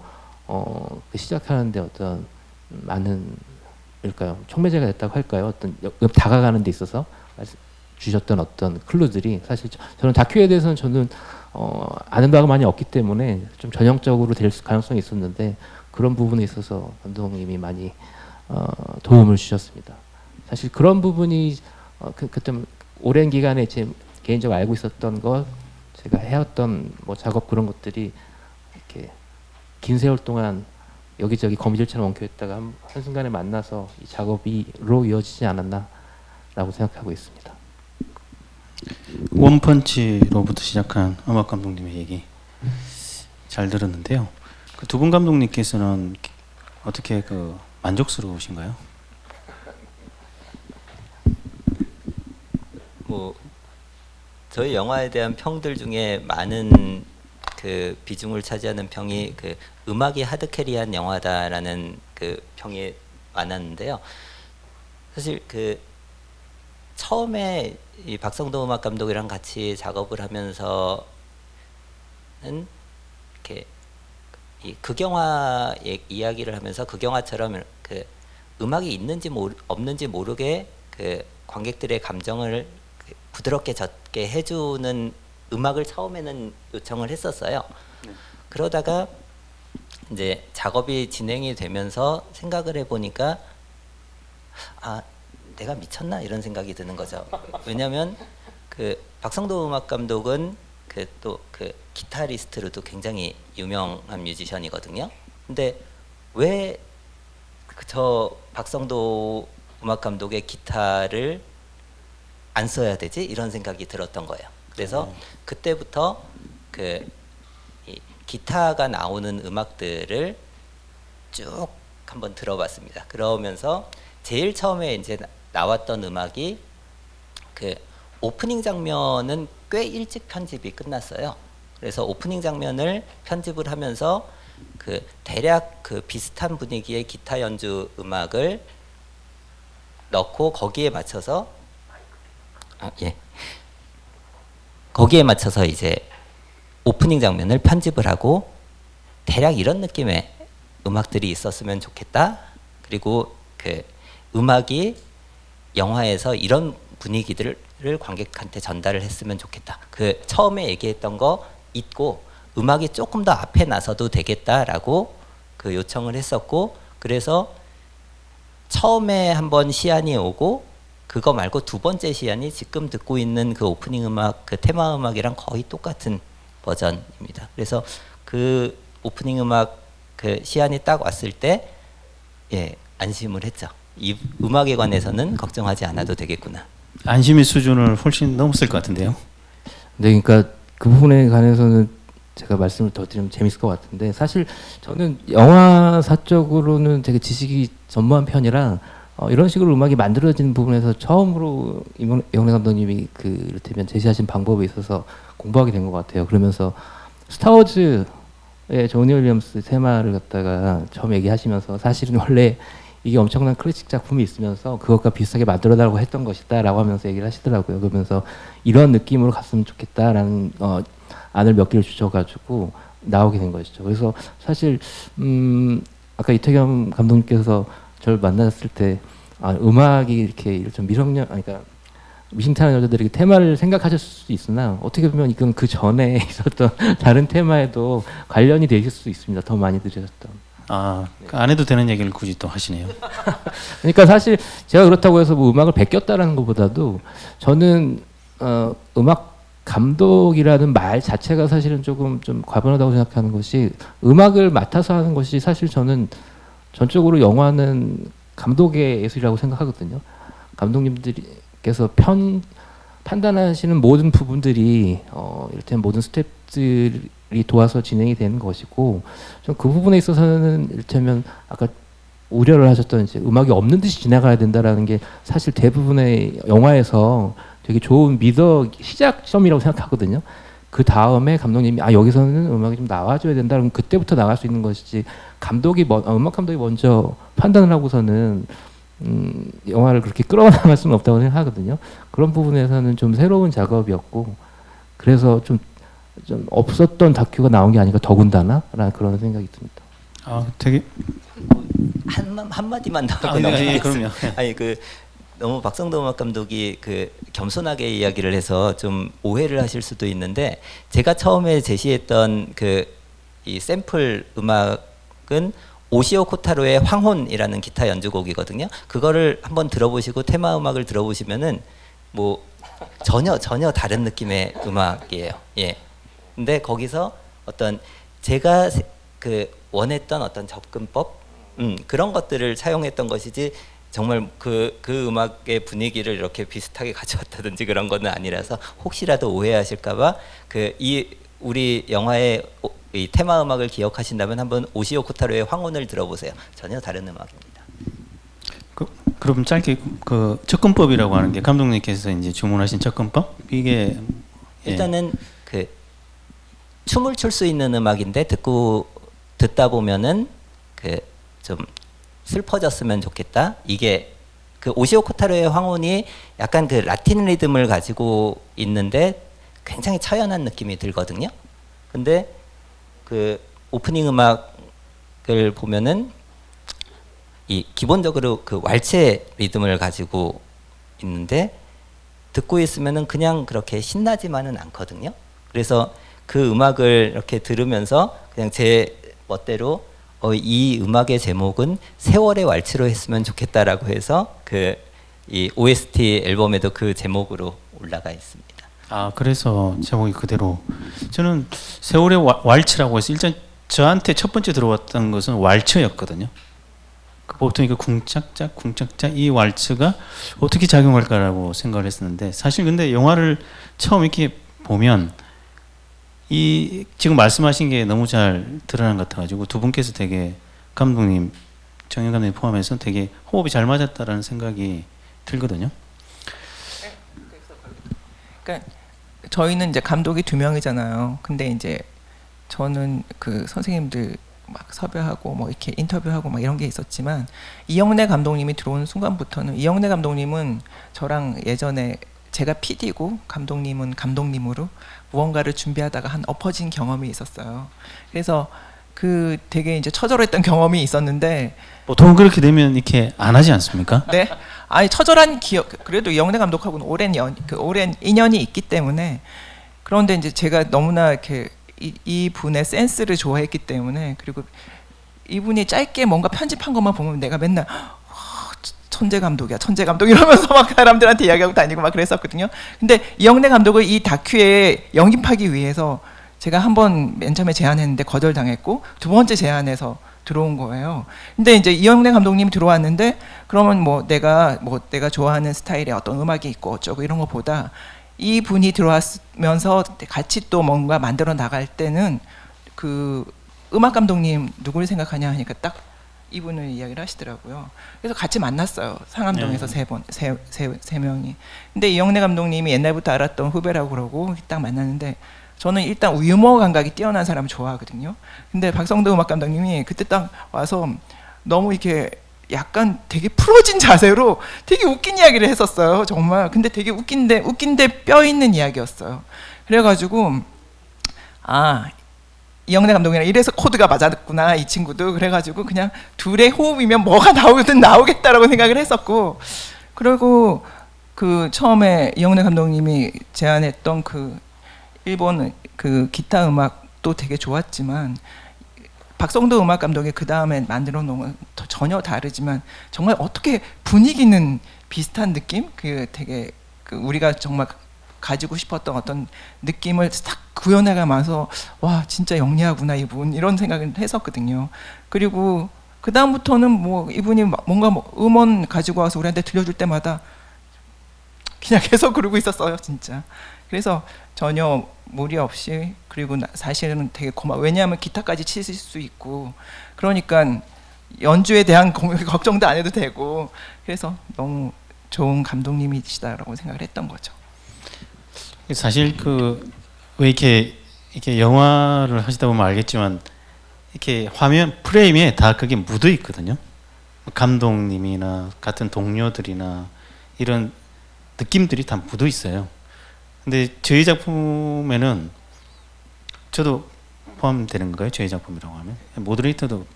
S4: 그 시작하는데 어떤 많은 일까요? 촉매제가 됐다고 할까요? 어떤 다가가는 데 있어서 주셨던 어떤 클루들이 사실 저는 다큐에 대해서는 저는 아는 바가 많이 없기 때문에 좀 전형적으로 될 가능성이 있었는데 그런 부분에 있어서 감독님이 많이 도움을 주셨습니다. 사실 그런 부분이 그때 오랜 기간에 제 개인적으로 알고 있었던 것, 제가 해왔던 뭐 작업 그런 것들이 이렇게 긴 세월 동안 여기저기 거미줄처럼 엉켜있다가 한순간에 만나서 이 작업이로 이어지지 않았나라고 생각하고 있습니다.
S1: 원펀치로부터 시작한 음악 감독님의 얘기 잘 들었는데요. 그 두 분 감독님께서는 어떻게 그 만족스러우신가요?
S2: 뭐 저희 영화에 대한 평들 중에 많은 그 비중을 차지하는 평이 그 음악이 하드캐리한 영화다라는 그 평이 많았는데요. 사실 그 처음에 이 박성도 음악 감독이랑 같이 작업을 하면서는 이렇게 이 극영화 이야기를 하면서 극영화처럼 그 음악이 있는지 없는지 모르게 그 관객들의 감정을 부드럽게 젖게 해주는 음악을 처음에는 요청을 했었어요. 그러다가 이제 작업이 진행이 되면서 생각을 해보니까 아, 내가 미쳤나 이런 생각이 드는 거죠. 왜냐하면 그 박성도 음악 감독은 그 또 그 기타리스트로도 굉장히 유명한 뮤지션이거든요. 근데 왜 저 박성도 음악 감독의 기타를 안 써야 되지? 이런 생각이 들었던 거예요. 그래서 그때부터 그 이 기타가 나오는 음악들을 쭉 한번 들어봤습니다. 그러면서 제일 처음에 이제 나왔던 음악이 그 오프닝 장면은 꽤 일찍 편집이 끝났어요. 그래서 오프닝 장면을 편집을 하면서 그 대략 그 비슷한 분위기의 기타 연주 음악을 넣고 거기에 맞춰서 거기에 맞춰서 이제 오프닝 장면을 편집을 하고 대략 이런 느낌의 음악들이 있었으면 좋겠다. 그리고 그 음악이 영화에서 이런 분위기들을 관객한테 전달을 했으면 좋겠다. 그 처음에 얘기했던 거 잊고 음악이 조금 더 앞에 나서도 되겠다라고 그 요청을 했었고, 그래서 처음에 한번 시안이 오고 그거 말고 두 번째 시안이 지금 듣고 있는 그 오프닝 음악, 그 테마 음악이랑 거의 똑같은 버전입니다. 그래서 그 오프닝 음악 그 시안이 딱 왔을 때 안심을 했죠. 이 음악에 관해서는 걱정하지 않아도 되겠구나.
S1: 안심의 수준을 훨씬 넘었을 것 같은데요.
S4: 네, 그러니까 그 부분에 관해서는 제가 말씀을 더 드리면 재밌을 것 같은데, 사실 저는 영화사적으로는 되게 지식이 전무한 편이라 이런 식으로 음악이 만들어지는 부분에서 처음으로 이영래 감독님이 그 이를테면 제시하신 방법에 있어서 공부하게 된 것 같아요. 그러면서 스타워즈의 조니 윌리엄스 테마를 갖다가 처음 얘기하시면서 사실은 원래 이게 엄청난 클래식 작품이 있으면서 그것과 비슷하게 만들어달라고 했던 것이다 라고 하면서 얘기를 하시더라고요. 그러면서 이런 느낌으로 갔으면 좋겠다라는 안을 몇 개를 주셔가지고 나오게 된 것이죠. 그래서 사실 아까 이태겸 감독님께서 저를 만났을 때 음악이 이렇게 좀 그러니까 미심탄한 여자들에게 테마를 생각하실 수 있으나 어떻게 보면 이건 그 전에 있었던 다른 테마에도 관련이 되실 수 있습니다. 더 많이 들으셨던.
S1: 안 해도 되는 얘기를 굳이 또 하시네요.
S4: 그러니까 사실 제가 그렇다고 해서 뭐 음악을 베꼈다라는 것보다도 저는 음악 감독이라는 말 자체가 사실은 조금 좀 과분하다고 생각하는 것이, 음악을 맡아서 하는 것이 사실 저는 전적으로 영화는 감독의 예술이라고 생각하거든요. 감독님들께서 판단하시는 모든 부분들이 이를테면 모든 스텝들이 도와서 진행이 되는 것이고, 좀 그 부분에 있어서는 이를테면 아까 우려를 하셨던 이제 음악이 없는 듯이 지나가야 된다라는 게 사실 대부분의 영화에서 되게 좋은 시작점이라고 생각하거든요. 그 다음에 감독님이 여기서는 음악이 좀 나와줘야 된다 그러면 그때부터 나갈 수 있는 것이지, 음악 감독이 먼저 판단을 하고서는 영화를 그렇게 끌어나갈 수는 없다고 생각하거든요. 그런 부분에서는 좀 새로운 작업이었고, 그래서 좀 없었던 다큐가 나온 게 아닌가 더군다나라는 그런 생각이 듭니다.
S1: 아, 되게
S2: 한마디만 더
S1: 아, 네, 예, 그럼요.
S2: 아니 너무 박성도 음악 감독이 겸손하게 이야기를 해서 좀 오해를 하실 수도 있는데, 제가 처음에 제시했던 이 샘플 음악은 오시오 코타로의 황혼이라는 기타 연주곡이거든요. 그거를 한번 들어보시고 테마 음악을 들어보시면은 뭐 전혀 다른 느낌의 음악이에요. 예. 근데 거기서 어떤 제가 원했던 어떤 접근법, 그런 것들을 사용했던 것이지, 정말 그 음악의 분위기를 이렇게 비슷하게 가져왔다든지 그런 거는 아니라서, 혹시라도 오해하실까봐 우리 영화의 이 테마 음악을 기억하신다면 한번 오시오 코타로의 황혼을 들어보세요. 전혀 다른 음악입니다.
S1: 그럼 짧게 그 접근법이라고 하는 게 감독님께서 이제 주문하신 접근법, 이게
S2: 일단은 춤을 출 수 있는 음악인데 듣다 보면은 좀 슬퍼졌으면 좋겠다. 이게 오시오 코타로의 황혼이 약간 라틴 리듬을 가지고 있는데 굉장히 처연한 느낌이 들거든요. 근데 오프닝 음악을 보면은 기본적으로 왈츠 리듬을 가지고 있는데, 듣고 있으면은 그냥 그렇게 신나지만은 않거든요. 그래서 그 음악을 이렇게 들으면서 그냥 제 멋대로 이 음악의 제목은 세월의 왈츠로 했으면 좋겠다라고 해서 이 OST 앨범에도 그 제목으로 올라가 있습니다.
S1: 아, 그래서 제목이 그대로. 저는 세월의 왈츠라고 해서 일단 저한테 첫 번째 들어왔던 것은 왈츠였거든요. 보통 이거 궁짝짝 이 왈츠가 어떻게 작용할까라고 생각을 했었는데, 사실 근데 영화를 처음 이렇게 보면 지금 말씀하신 게 너무 잘 드러난 것 같아가지고 두 분께서 되게 감독님, 정현 감독님 포함해서 되게 호흡이 잘 맞았다라는 생각이 들거든요.
S3: 그러니까 저희는 이제 감독이 2명이잖아요. 근데 이제 저는 선생님들 막 섭외하고 뭐 이렇게 인터뷰하고 막 이런 게 있었지만, 이영래 감독님이 들어온 순간부터는, 이영래 감독님은 저랑 예전에 제가 PD고 감독님은 감독님으로 무언가를 준비하다가 한 엎어진 경험이 있었어요. 그래서 되게 이제 처절했던 경험이 있었는데,
S1: 보통 그렇게 되면 이렇게 안 하지 않습니까?
S3: 네. 아니 처절한 기억, 그래도 이영래 감독하고는 오랜 인연이 있기 때문에. 그런데 이제 제가 너무나 이렇게 이 분의 센스를 좋아했기 때문에, 그리고 이분이 짧게 뭔가 편집한 것만 보면 내가 맨날 천재 감독이야, 천재 감독 이러면서 막 사람들한테 이야기하고 다니고 막 그랬었거든요. 근데 이영래 감독을 이 다큐에 영입하기 위해서 제가 한번 맨 처음에 제안했는데 거절당했고, 두 번째 제안해서 들어온 거예요. 근데 이제 이영래 감독님이 들어왔는데, 그러면 내가 좋아하는 스타일의 어떤 음악이 있고 어쩌고 이런 것보다, 이 분이 들어왔으면서 같이 또 뭔가 만들어 나갈 때는 음악 감독님 누구를 생각하냐 하니까 딱 이분을 이야기를 하시더라고요. 그래서 같이 만났어요. 상암동에서 세 명이. 근데 이영래 감독님이 옛날부터 알았던 후배라고 그러고 딱 만났는데, 저는 일단 유머 감각이 뛰어난 사람을 좋아하거든요. 근데 박성도 음악 감독님이 그때 딱 와서 너무 이렇게 약간 되게 풀어진 자세로 되게 웃긴 이야기를 했었어요. 정말. 근데 되게 웃긴데 뼈 있는 이야기였어요. 그래가지고 이영래 감독이랑 이래서 코드가 맞았구나, 이 친구도. 그래가지고 그냥 둘의 호흡이면 뭐가 나오든 나오겠다라고 생각을 했었고, 그리고 처음에 이영래 감독님이 제안했던 일본 기타 음악도 되게 좋았지만, 박성도 음악 감독이 그 다음에 만들어 놓은 건 전혀 다르지만, 정말 어떻게 분위기는 비슷한 느낌? 되게 우리가 정말 가지고 싶었던 어떤 느낌을 딱 구현해가면서, 와 진짜 영리하구나 이분, 이런 생각을 했었거든요. 그리고 그 다음부터는 이분이 뭔가 음원 가지고 와서 우리한테 들려줄 때마다 그냥 계속 그러고 있었어요, 진짜. 그래서 전혀 무리 없이, 그리고 사실은 되게 왜냐하면 기타까지 치실 수 있고, 그러니까 연주에 대한 걱정도 안 해도 되고, 그래서 너무 좋은 감독님이시다라고 생각을 했던 거죠.
S1: 사실 왜 이렇게 영화를 하시다 보면 알겠지만, 이렇게 화면 프레임에 다 그게 묻어 있거든요. 감독님이나 같은 동료들이나 이런 느낌들이 다 묻어 있어요. 근데 저희 작품에는 저도 포함되는 건가요? 저희 작품이라고 하면 모더레이터도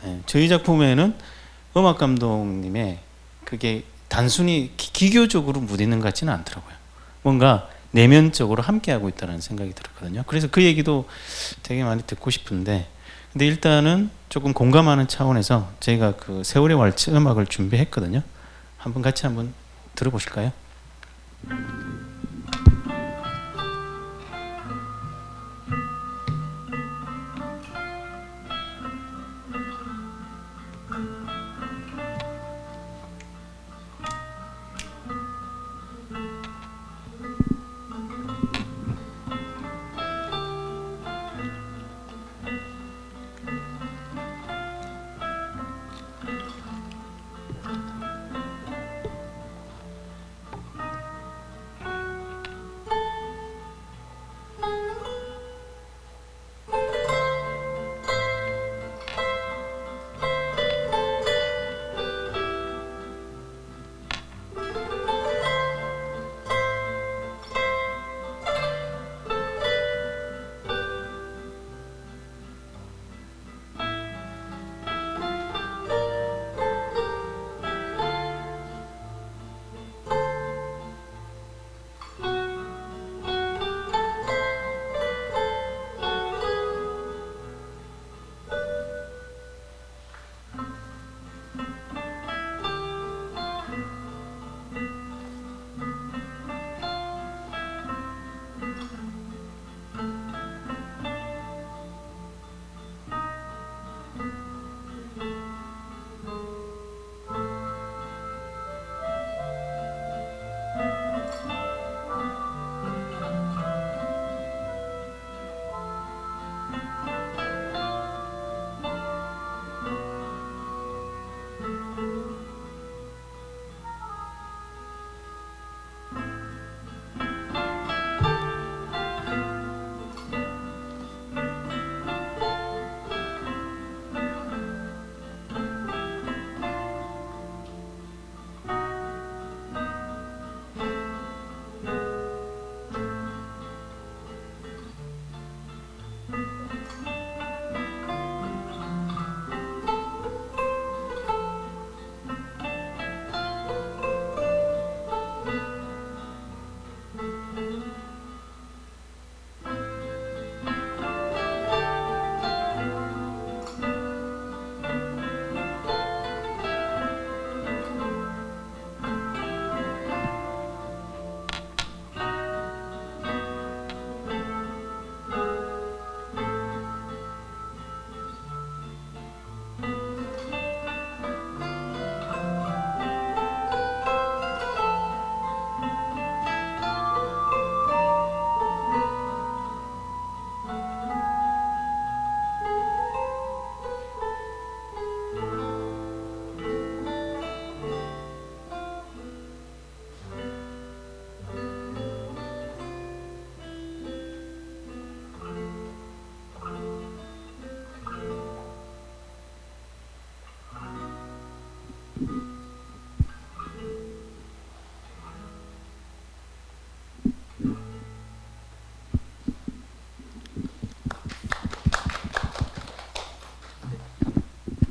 S1: 네, 저희 작품에는 음악 감독님의 그게 단순히 기교적으로 묻있는 것 같지는 않더라고요. 뭔가 내면적으로 함께하고 있다는 생각이 들었거든요. 그래서 그 얘기도 되게 많이 듣고 싶은데, 근데 일단은 조금 공감하는 차원에서 저희가 그 세월의 왈츠 음악을 준비했거든요. 한번 같이 한번 들어보실까요?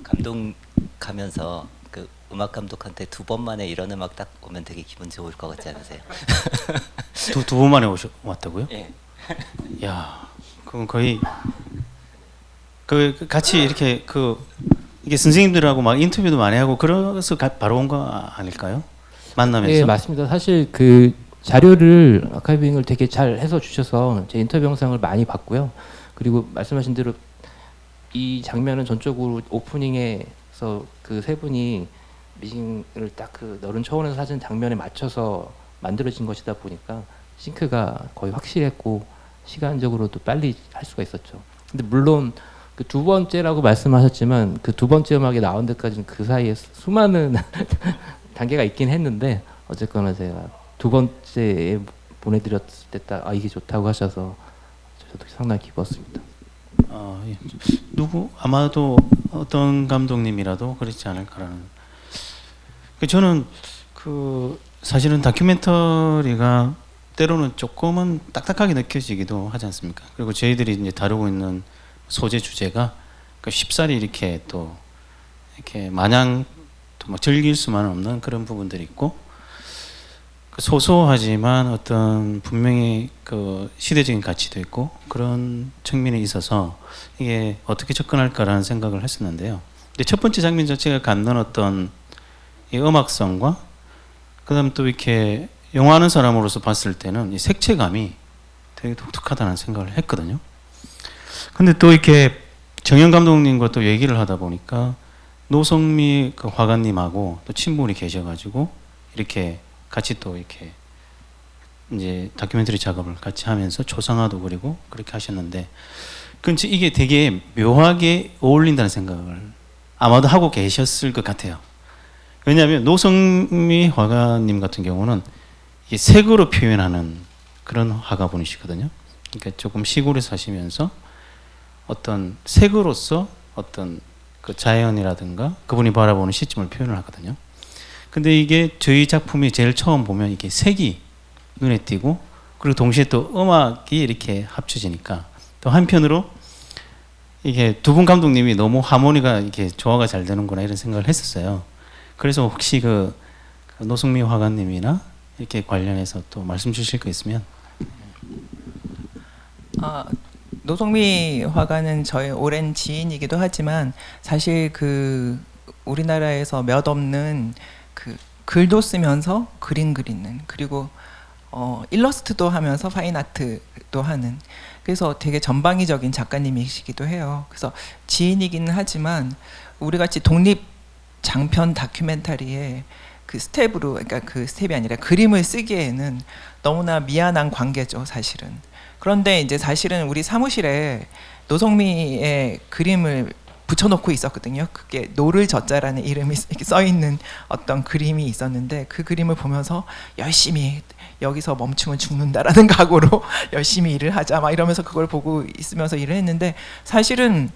S2: 감독 가면서 그 음악 감독한테 두 번 만에 이런 음악 딱 오면 되게 기분 좋을 것 같지 않으세요?
S1: 두 번 만에 왔다고요?
S2: 예.
S1: 야, 그건 거의 그 같이 이렇게 이게 선생님들하고 막 인터뷰도 많이 하고 그래서 바로 온 거 아닐까요? 만나면서.
S4: 네, 맞습니다. 사실 그 자료를 아카이빙을 되게 잘 해서 주셔서 제 인터뷰 영상을 많이 봤고요. 그리고 말씀하신 대로 이 장면은 전적으로 오프닝에서 그 세 분이 미싱을 딱 그 너른 초원에서 사진 장면에 맞춰서 만들어진 것이다 보니까 싱크가 거의 확실했고 시간적으로도 빨리 할 수가 있었죠. 근데 물론 그 두 번째라고 말씀하셨지만 그 두 번째 음악이 나온 데까지는 그 사이에 수많은 단계가 있긴 했는데 어쨌거나 제가 두 번째에 보내드렸을 때 딱 이게 좋다고 하셔서 저도 상당히 기뻤습니다.
S1: 예. 누구 아마도 어떤 감독님이라도 그렇지 않을까라는. 저는 사실은 다큐멘터리가 때로는 조금은 딱딱하게 느껴지기도 하지 않습니까? 그리고 저희들이 이제 다루고 있는 소재 주제가 쉽사리 이렇게 또 이렇게 마냥 또 막 즐길 수만 없는 그런 부분들이 있고, 그 소소하지만 어떤 분명히 그 시대적인 가치도 있고 그런 측면에 있어서 이게 어떻게 접근할까라는 생각을 했었는데요. 근데 첫 번째 장면 자체가 갖는 어떤 이 음악성과 그다음 또 이렇게 영화하는 사람으로서 봤을 때는 이 색채감이 되게 독특하다는 생각을 했거든요. 근데 또 이렇게 정현 감독님과 또 얘기를 하다 보니까 노성미 그 화가님하고 또 친분이 계셔가지고 이렇게 같이 또 이렇게 이제 다큐멘터리 작업을 같이 하면서 초상화도 그리고 그렇게 하셨는데, 근데 이게 되게 묘하게 어울린다는 생각을 아마도 하고 계셨을 것 같아요. 왜냐하면 노성미 화가님 같은 경우는 이게 색으로 표현하는 그런 화가분이시거든요. 그러니까 조금 시골에 사시면서 어떤 색으로서 어떤 그 자연이라든가 그분이 바라보는 시점을 표현을 하거든요. 근데 이게 저희 작품이 제일 처음 보면 이게 색이 눈에 띄고 그리고 동시에 또 음악이 이렇게 합쳐지니까 또 한편으로 이게 두 분 감독님이 너무 하모니가 이렇게 조화가 잘 되는구나 이런 생각을 했었어요. 그래서 혹시 그 노승미 화가님이나 이렇게 관련해서 또 말씀 주실 거 있으면.
S3: 노성미 화가는 저의 오랜 지인이기도 하지만 사실 그 우리나라에서 몇 없는 그 글도 쓰면서 그림 그리는, 그리고 일러스트도 하면서 파인아트도 하는, 그래서 되게 전방위적인 작가님이시기도 해요. 그래서 지인이기는 하지만 우리 같이 독립 장편 다큐멘터리에 그 스텝으로, 그러니까 그 스텝이 아니라 그림을 쓰기에는 너무나 미안한 관계죠, 사실은. 그런데 이제 사실은 우리 사무실에 노성미의 그림을 붙여놓고 있었거든요. 그게 노를 젖자라는 이름이 써 있는 어떤 그림이 있었는데, 그 그림을 보면서 열심히 여기서 멈추면 죽는다라는 각오로 열심히 일을 하자 막 이러면서 그걸 보고 있으면서 일을 했는데, 사실은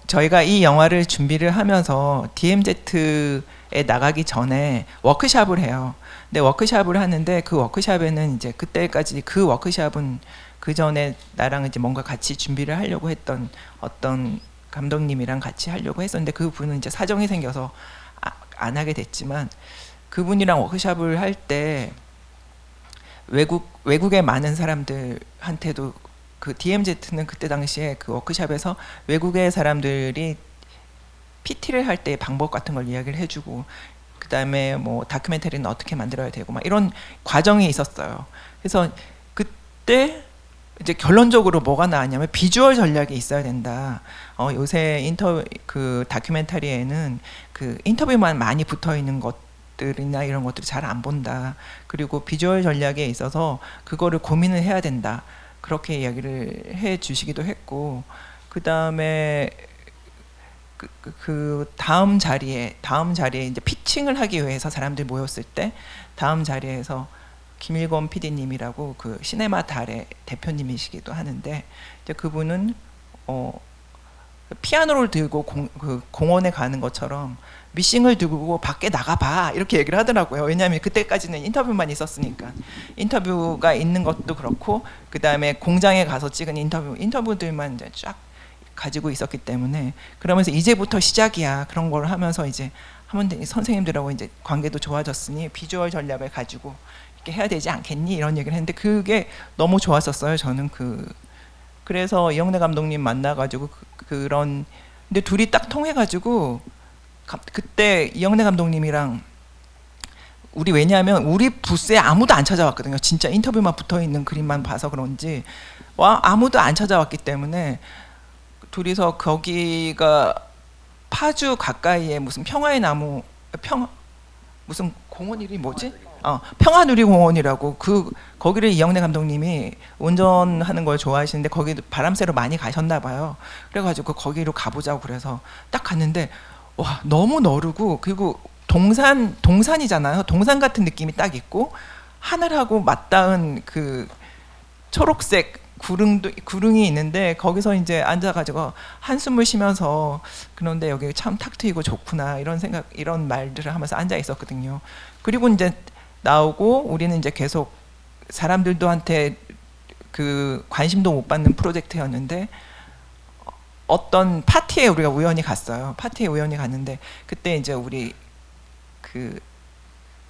S3: 저희가 이 영화를 준비를 하면서 DMZ에 나가기 전에 워크샵을 해요. 근데 워크샵을 하는데 그 워크샵에는 이제 그때까지 그 워크샵은 그 전에 나랑 이제 뭔가 같이 준비를 하려고 했던 어떤 감독님이랑 같이 하려고 했었는데, 그분은 이제 사정이 생겨서 안 하게 됐지만, 그분이랑 워크샵을 할 때 외국의 많은 사람들한테도 그 DMZ는 그때 당시에 그 워크샵에서 외국의 사람들이 PT를 할 때 방법 같은 걸 이야기를 해주고, 그 다음에 뭐 다큐멘터리는 어떻게 만들어야 되고 막 이런 과정이 있었어요. 그래서 그때 이제 결론적으로 뭐가 나왔냐면 비주얼 전략이 있어야 된다. 요새 그 다큐멘터리에는 그 인터뷰만 많이 붙어 있는 것들이나 이런 것들을 잘 안 본다. 그리고 비주얼 전략에 있어서 그거를 고민을 해야 된다. 그렇게 이야기를 해 주시기도 했고, 그 다음에 그 다음 자리에 이제 피칭을 하기 위해서 사람들이 모였을 때, 다음 자리에서 김일권 PD님이라고 그 시네마 달의 대표님이시기도 하는데, 이제 그분은 피아노를 들고 공원에 가는 것처럼 미싱을 들고 밖에 나가봐 이렇게 얘기를 하더라고요. 왜냐하면 그때까지는 인터뷰만 있었으니까. 인터뷰가 있는 것도 그렇고, 그 다음에 공장에 가서 찍은 인터뷰들만 이제 쫙 가지고 있었기 때문에, 그러면서 이제부터 시작이야 그런 걸 하면서 이제 하면 선생님들하고 이제 관계도 좋아졌으니 비주얼 전략을 가지고 이렇게 해야 되지 않겠니 이런 얘기를 했는데, 그게 너무 좋았었어요. 저는 그래서 이영래 감독님 만나가지고 그런, 근데 둘이 딱 통해가지고 그때 이영래 감독님이랑 왜냐하면 우리 부스에 아무도 안 찾아왔거든요. 진짜 인터뷰만 붙어있는 그림만 봐서 그런지 아무도 안 찾아왔기 때문에 둘이서 거기가 파주 가까이에 무슨 평화의 나무 무슨 공원 이름이 뭐지? 평화누리공원이라고, 거기를 이영래 감독님이 운전하는 걸 좋아하시는데 거기 바람 쐬러 많이 가셨나 봐요. 그래가지고 거기로 가보자고 그래서 딱 갔는데 와 너무 너르고, 그리고 동산이잖아요. 동산 같은 느낌이 딱 있고, 하늘하고 맞닿은 그 초록색 구릉이 있는데 거기서 이제 앉아가지고 한숨을 쉬면서, 그런데 여기 참 탁 트이고 좋구나 이런 말들을 하면서 앉아 있었거든요. 그리고 이제 나오고 우리는 이제 계속 사람들도한테 그 관심도 못 받는 프로젝트였는데 어떤 파티에 우리가 우연히 갔어요. 파티에 우연히 갔는데 그때 이제 우리 그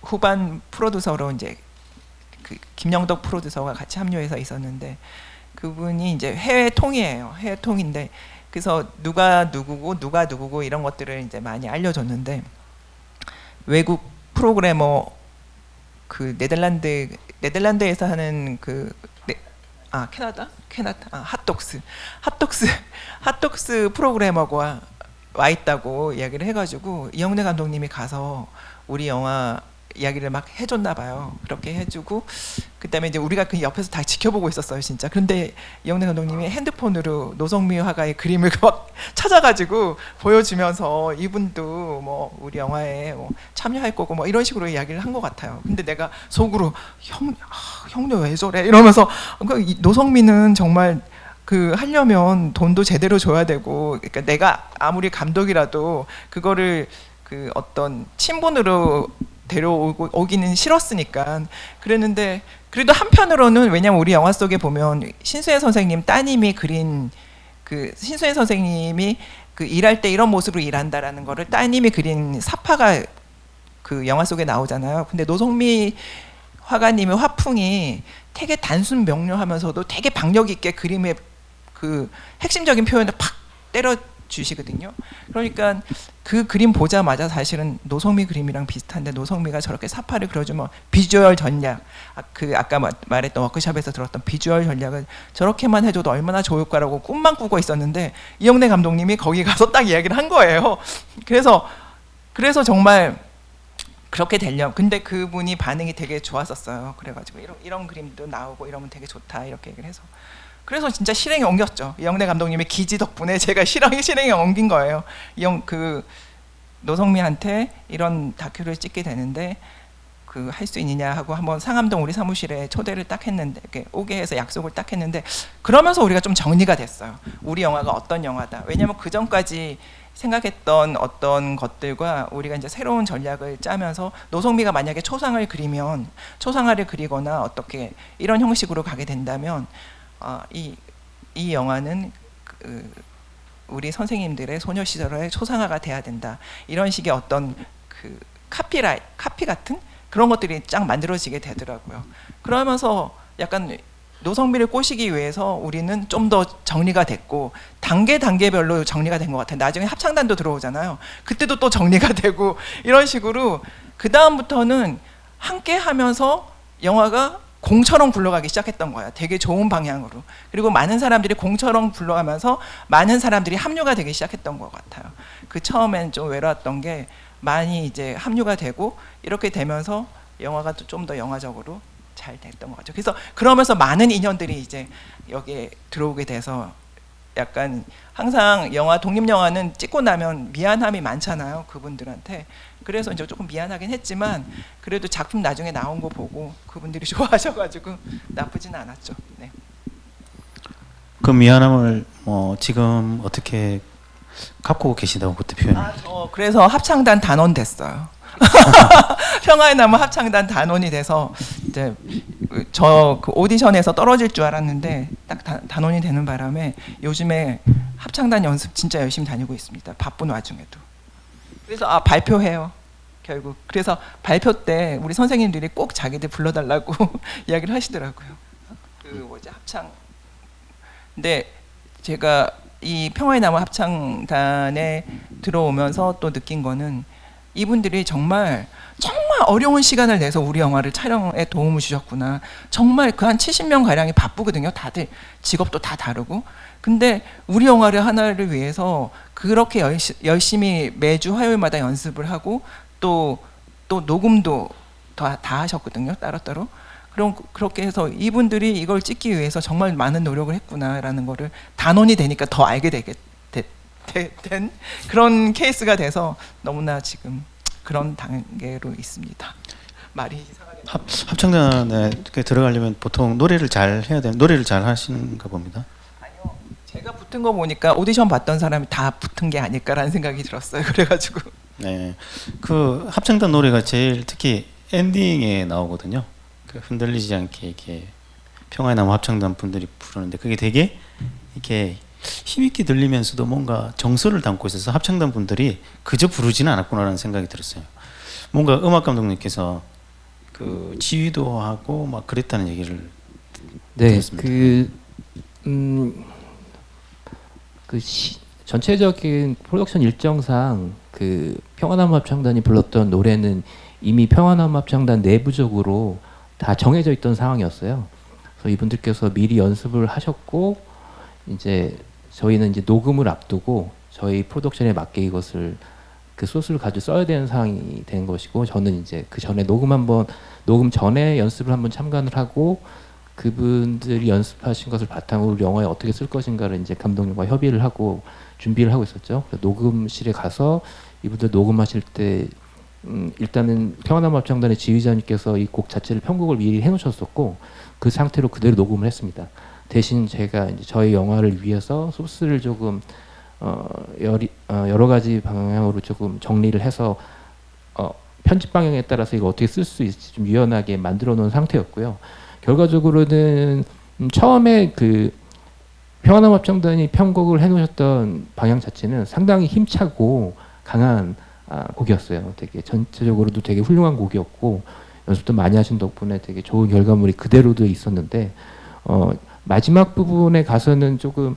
S3: 후반 프로듀서로 이제 그 김영덕 프로듀서가 같이 합류해서 있었는데 그분이 이제 해외 통이에요. 해외 통인데 그래서 누가 누구고 이런 것들을 이제 많이 알려줬는데 외국 프로그래머 그 네덜란드에서 하는 캐나다 핫독스 프로그래머가 와 있다고 이야기를 해가지고 이영래 감독님이 가서 우리 영화 이야기를 막 해줬나 봐요. 그렇게 해주고 그다음에 이제 우리가 그 옆에서 다 지켜보고 있었어요, 진짜. 그런데 이영래 감독님이 핸드폰으로 노성미 화가의 그림을 막 찾아가지고 보여주면서 이분도 뭐 우리 영화에 뭐 참여할 거고 뭐 이런 식으로 이야기를 한 것 같아요. 근데 내가 속으로 형님 왜 저래 이러면서 이 노성미는 정말 그 하려면 돈도 제대로 줘야 되고 그러니까 내가 아무리 감독이라도 그거를 그 어떤 친분으로 데려오기는 싫었으니까 그랬는데 그래도 한편으로는 왜냐면 우리 영화 속에 보면 신수혜 선생님 따님이 그린 그 신수혜 선생님이 그 일할 때 이런 모습으로 일한다라는 거를 따님이 그린 사파가 그 영화 속에 나오잖아요. 근데 노성미 화가님의 화풍이 되게 단순 명료하면서도 되게 박력 있게 그림의 그 핵심적인 표현을 팍 때려 주시거든요. 그러니까 그 그림 보자마자 사실은 노성미 그림이랑 비슷한데 노성미가 저렇게 사파를 그려주면 비주얼 전략, 아까 말했던 워크숍에서 들었던 비주얼 전략을 저렇게만 해줘도 얼마나 좋을까라고 꿈만 꾸고 있었는데 이영래 감독님이 거기 가서 딱 이야기를 한 거예요. 그래서 정말 그렇게 되려면 근데 그분이 반응이 되게 좋았었어요. 그래가지고 이런 그림도 나오고 이러면 되게 좋다 이렇게 얘기를 해서 그래서 진짜 실행에 옮겼죠. 이영래 감독님의 기지 덕분에 제가 실행에 옮긴 거예요. 그 노성미한테 이런 다큐를 찍게 되는데 그 할 수 있느냐 하고 한번 상암동 우리 사무실에 초대를 딱 했는데 이렇게 오게 해서 약속을 딱 했는데 그러면서 우리가 좀 정리가 됐어요. 우리 영화가 어떤 영화다. 왜냐하면 그 전까지 생각했던 어떤 것들과 우리가 이제 새로운 전략을 짜면서 노성미가 만약에 초상화를 그리거나 어떻게 이런 형식으로 가게 된다면 이 영화는 우리 선생님들의 소녀 시절의 초상화가 돼야 된다. 이런 식의 어떤 그 카피 같은 그런 것들이 쫙 만들어지게 되더라고요. 그러면서 약간 노성미를 꼬시기 위해서 우리는 좀 더 정리가 됐고 단계별로 정리가 된 것 같아요. 나중에 합창단도 들어오잖아요. 그때도 또 정리가 되고 이런 식으로 그 다음부터는 함께 하면서 영화가 공처럼 굴러가기 시작했던 거야. 되게 좋은 방향으로. 그리고 많은 사람들이 공처럼 굴러가면서 많은 사람들이 합류가 되기 시작했던 것 같아요. 그 처음엔 좀 외로웠던 게 많이 이제 합류가 되고 이렇게 되면서 영화가 좀 더 영화적으로 잘 됐던 것 같죠. 그래서 그러면서 많은 인연들이 이제 여기에 들어오게 돼서 약간 항상 독립영화는 찍고 나면 미안함이 많잖아요. 그분들한테. 그래서 이제 조금 미안하긴 했지만 그래도 작품 나중에 나온 거 보고 그분들이 좋아하셔가지고 나쁘진 않았죠. 네.
S1: 그 미안함을 뭐 지금 어떻게 갚고 계시다고 그때 표현을?
S3: 그래서 합창단 단원 됐어요. 평화의 나무 합창단 단원이 돼서 이제 저 그 오디션에서 떨어질 줄 알았는데 딱 단원이 되는 바람에 요즘에 합창단 연습 진짜 열심히 다니고 있습니다. 바쁜 와중에도. 그래서 발표해요. 결국 그래서 발표 때 우리 선생님들이 꼭 자기들 불러달라고 이야기를 하시더라고요. 합창. 근데 제가 이 평화의 나무 합창단에 들어오면서 또 느낀 거는 이분들이 정말 어려운 시간을 내서 우리 영화를 촬영에 도움을 주셨구나. 정말 그 한 70명 가량이 바쁘거든요. 다들 직업도 다 다르고. 근데 우리 영화를 하나를 위해서 그렇게 열심히 매주 화요일마다 연습을 하고 또 녹음도 다 하셨거든요. 따로따로. 그럼 그렇게 해서 이분들이 이걸 찍기 위해서 정말 많은 노력을 했구나라는 거를 단원이 되니까 더 알게 된 그런 케이스가 돼서 너무나 지금 그런 단계로 있습니다. 말이 이상하게
S1: 합창단에 들어가려면 보통 노래를 잘 해야 되는 노래를 잘 하시는가 봅니다.
S3: 아니요, 제가 붙은 거 보니까 오디션 봤던 사람이 다 붙은 게 아닐까라는 생각이 들었어요. 그래가지고
S1: 네, 그 합창단 노래가 제일 특히 엔딩에 나오거든요. 그 흔들리지 않게 이렇게 평화의 나무 합창단 분들이 부르는데 그게 되게 이렇게 힘있게 들리면서도 뭔가 정서를 담고 있어서 합창단 분들이 그저 부르지는 않았구나라는 생각이 들었어요. 뭔가 음악 감독님께서 그 지휘도 하고 막 그랬다는 얘기를
S4: 네,
S1: 들었습니다.
S4: 전체적인 프로덕션 일정상 그 평화나무 합창단이 불렀던 노래는 이미 평화나무 합창단 내부적으로 다 정해져 있던 상황이었어요. 그래서 이분들께서 미리 연습을 하셨고 이제 저희는 이제 녹음을 앞두고 저희 프로덕션에 맞게 이것을 그 소스를 가지고 써야 되는 상황이 된 것이고, 저는 이제 그 전에 녹음 전에 연습을 한번 참관을 하고 그분들이 연습하신 것을 바탕으로 영화에 어떻게 쓸 것인가를 이제 감독님과 협의를 하고 준비를 하고 있었죠. 녹음실에 가서 이분들 녹음하실 때 일단은 평화나무 합창단의 지휘자님께서 이 곡 자체를 편곡을 미리 해놓으셨었고 그 상태로 그대로 녹음을 했습니다. 대신 제가 이제 저희 영화를 위해서 소스를 조금 여러 가지 방향으로 조금 정리를 해서 편집 방향에 따라서 이거 어떻게 쓸 수 있을지 좀 유연하게 만들어 놓은 상태였고요. 결과적으로는 처음에 그 평화나무 합창단이 편곡을 해놓으셨던 방향 자체는 상당히 힘차고 강한 곡이었어요. 되게 전체적으로도 되게 훌륭한 곡이었고 연습도 많이 하신 덕분에 되게 좋은 결과물이 그대로도 있었는데 마지막 부분에 가서는 조금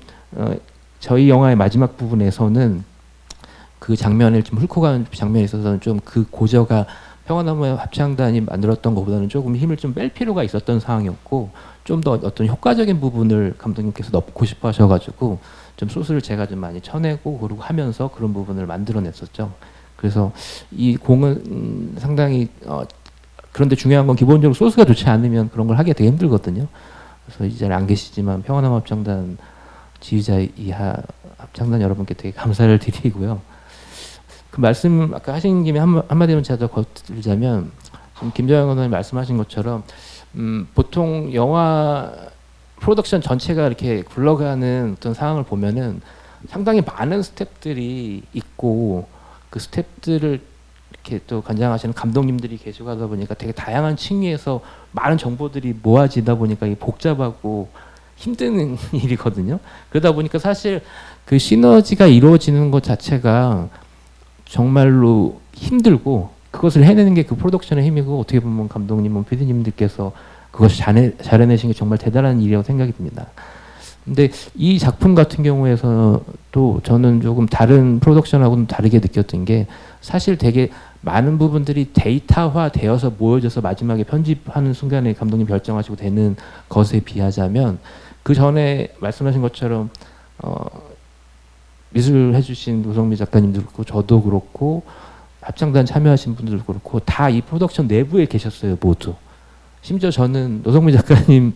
S4: 저희 영화의 마지막 부분에서는 그 장면을 좀 훑고 가는 장면에 있어서는 좀 그 고저가 평화나무 합창단이 만들었던 것보다는 조금 힘을 좀 뺄 필요가 있었던 상황이었고 좀 더 어떤 효과적인 부분을 감독님께서 넣고 싶어 하셔가지고 좀 소스를 제가 좀 많이 쳐내고 그러고 하면서 그런 부분을 만들어냈었죠. 그래서 이 공은 상당히 그런데 중요한 건 기본적으로 소스가 좋지 않으면 그런 걸 하기 되게 힘들거든요. 그래서 이 자리에 안 계시지만 평화나무 합창단 지휘자 이하 합창단 여러분께 되게 감사를 드리고요. 그 말씀 아까 하신 김에 한마디만 제가 더 거들자면 지금 김정현 의원님 말씀하신 것처럼 보통 영화 프로덕션 전체가 이렇게 굴러가는 어떤 상황을 보면은 상당히 많은 스태프들이 있고 그 스태프들을 이렇게 또 관장하시는 감독님들이 계시고 하다 보니까 되게 다양한 층위에서 많은 정보들이 모아지다 보니까 이게 복잡하고 힘든 일이거든요. 그러다 보니까 사실 그 시너지가 이루어지는 것 자체가 정말로 힘들고 그것을 해내는 게 그 프로덕션의 힘이고 어떻게 보면 감독님, PD님들께서 그것을 잘해내신 게 정말 대단한 일이라고 생각이 듭니다. 근데 이 작품 같은 경우에서도 저는 조금 다른 프로덕션하고는 다르게 느꼈던 게 사실 되게 많은 부분들이 데이터화 되어서 모여져서 마지막에 편집하는 순간에 감독님 결정하시고 되는 것에 비하자면 그 전에 말씀하신 것처럼 미술 해주신 노성미 작가님도 그렇고 저도 그렇고 합창단 참여하신 분들도 그렇고 다 이 프로덕션 내부에 계셨어요, 모두. 심지어 저는 노성미 작가님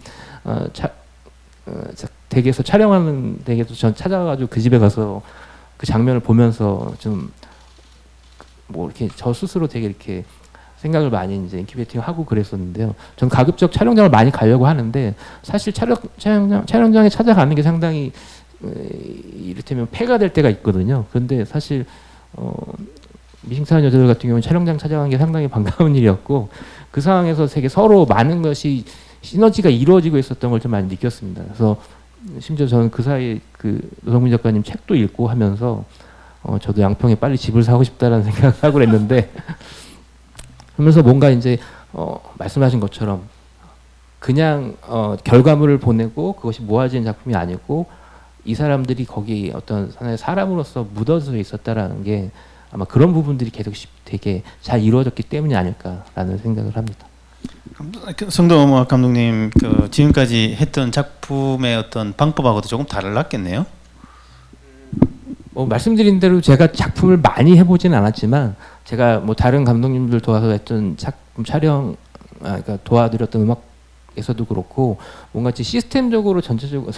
S4: 댁에서 촬영하는 댁에서 전 찾아가지고 그 집에 가서 그 장면을 보면서 좀 뭐 이렇게 저 스스로 되게 이렇게 생각을 많이 이제 인큐베이팅 하고 그랬었는데요. 전 가급적 촬영장을 많이 가려고 하는데 사실 촬영장에 찾아가는 게 상당히 이를테면 폐가 될 때가 있거든요. 그런데 사실 미싱사는 여자들 같은 경우는 촬영장 찾아가는 게 상당히 반가운 일이었고 그 상황에서 되게 서로 많은 것이 시너지가 이루어지고 있었던 걸 좀 많이 느꼈습니다. 그래서 심지어 저는 그 사이에 그 노성민 작가님 책도 읽고 하면서 저도 양평에 빨리 집을 사고 싶다라는 생각을 하고 그랬는데 그러면서 뭔가 이제 말씀하신 것처럼 그냥 결과물을 보내고 그것이 모아진 작품이 아니고 이 사람들이 거기 어떤 하나의 사람으로서 묻어져 있었다라는 게 아마 그런 부분들이 계속 되게 잘 이루어졌기 때문이 아닐까라는 생각을 합니다.
S1: 성동음악 감독님 그 지금까지 했던 작품의 어떤 방법하고도 조금 달랐겠네요.
S4: 말씀드린 대로 제가 작품을 많이 해보진 않았지만 제가 뭐 다른 감독님들 도와서 했던 작품 촬영, 그러니까 도와드렸던 음악에서도 그렇고 뭔가 시스템적으로 전체적으로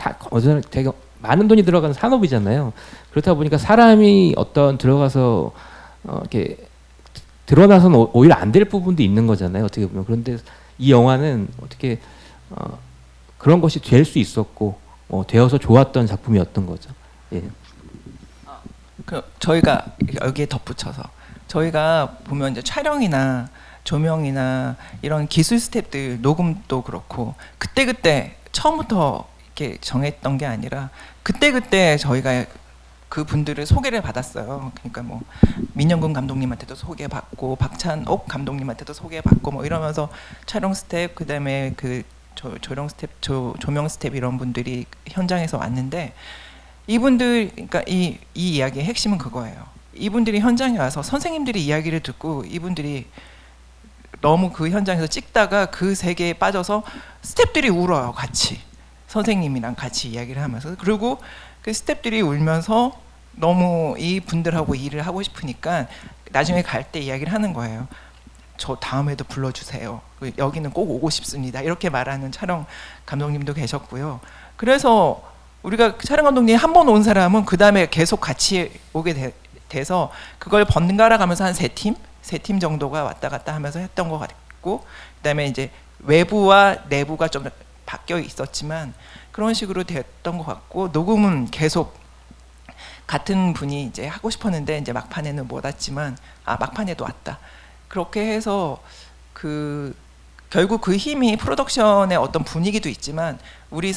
S4: 되게 많은 돈이 들어가는 산업이잖아요. 그렇다 보니까 사람이 어떤 들어가서 이렇게 드러나서는 오히려 안 될 부분도 있는 거잖아요. 어떻게 보면. 그런데 이 영화는 어떻게 그런 것이 될 수 있었고 되어서 좋았던 작품이었던 거죠. 예.
S3: 저희가 여기에 덧붙여서 저희가 보면 이제 촬영이나 조명이나 이런 기술 스태프들 녹음도 그렇고 그때 처음부터 이렇게 정했던 게 아니라 그때 저희가 그 분들을 소개를 받았어요. 그러니까 뭐 민영근 감독님한테도 소개받고 박찬옥 감독님한테도 소개받고 뭐 이러면서 촬영 스텝 그다음에 그 조령 스텝, 조명 스텝 이런 분들이 현장에서 왔는데 이분들 그러니까 이 이야기의 핵심은 그거예요. 이분들이 현장에 와서 선생님들이 이야기를 듣고 이분들이 너무 그 현장에서 찍다가 그 세계에 빠져서 스태프들이 울어요. 같이 선생님이랑 같이 이야기를 하면서 그리고 그 스태프들이 울면서 너무 이 분들하고 일을 하고 싶으니까 나중에 갈 때 이야기를 하는 거예요. 저 다음에도 불러주세요. 여기는 꼭 오고 싶습니다. 이렇게 말하는 촬영 감독님도 계셨고요. 그래서 우리가 촬영 감독님 한 번 온 사람은 그 다음에 계속 같이 오게 돼서 그걸 번갈아 가면서 한 세 팀 정도가 왔다 갔다 하면서 했던 것 같고 그다음에 이제 외부와 내부가 좀 바뀌어 있었지만 그런 식으로 됐던 것 같고 녹음은 계속 같은 분이 이제 하고 싶었는데 이제 막판에는 못 왔지만 막판에도 왔다. 그렇게 해서 결국 그 힘이 프로덕션의 어떤 분위기도 있지만 우리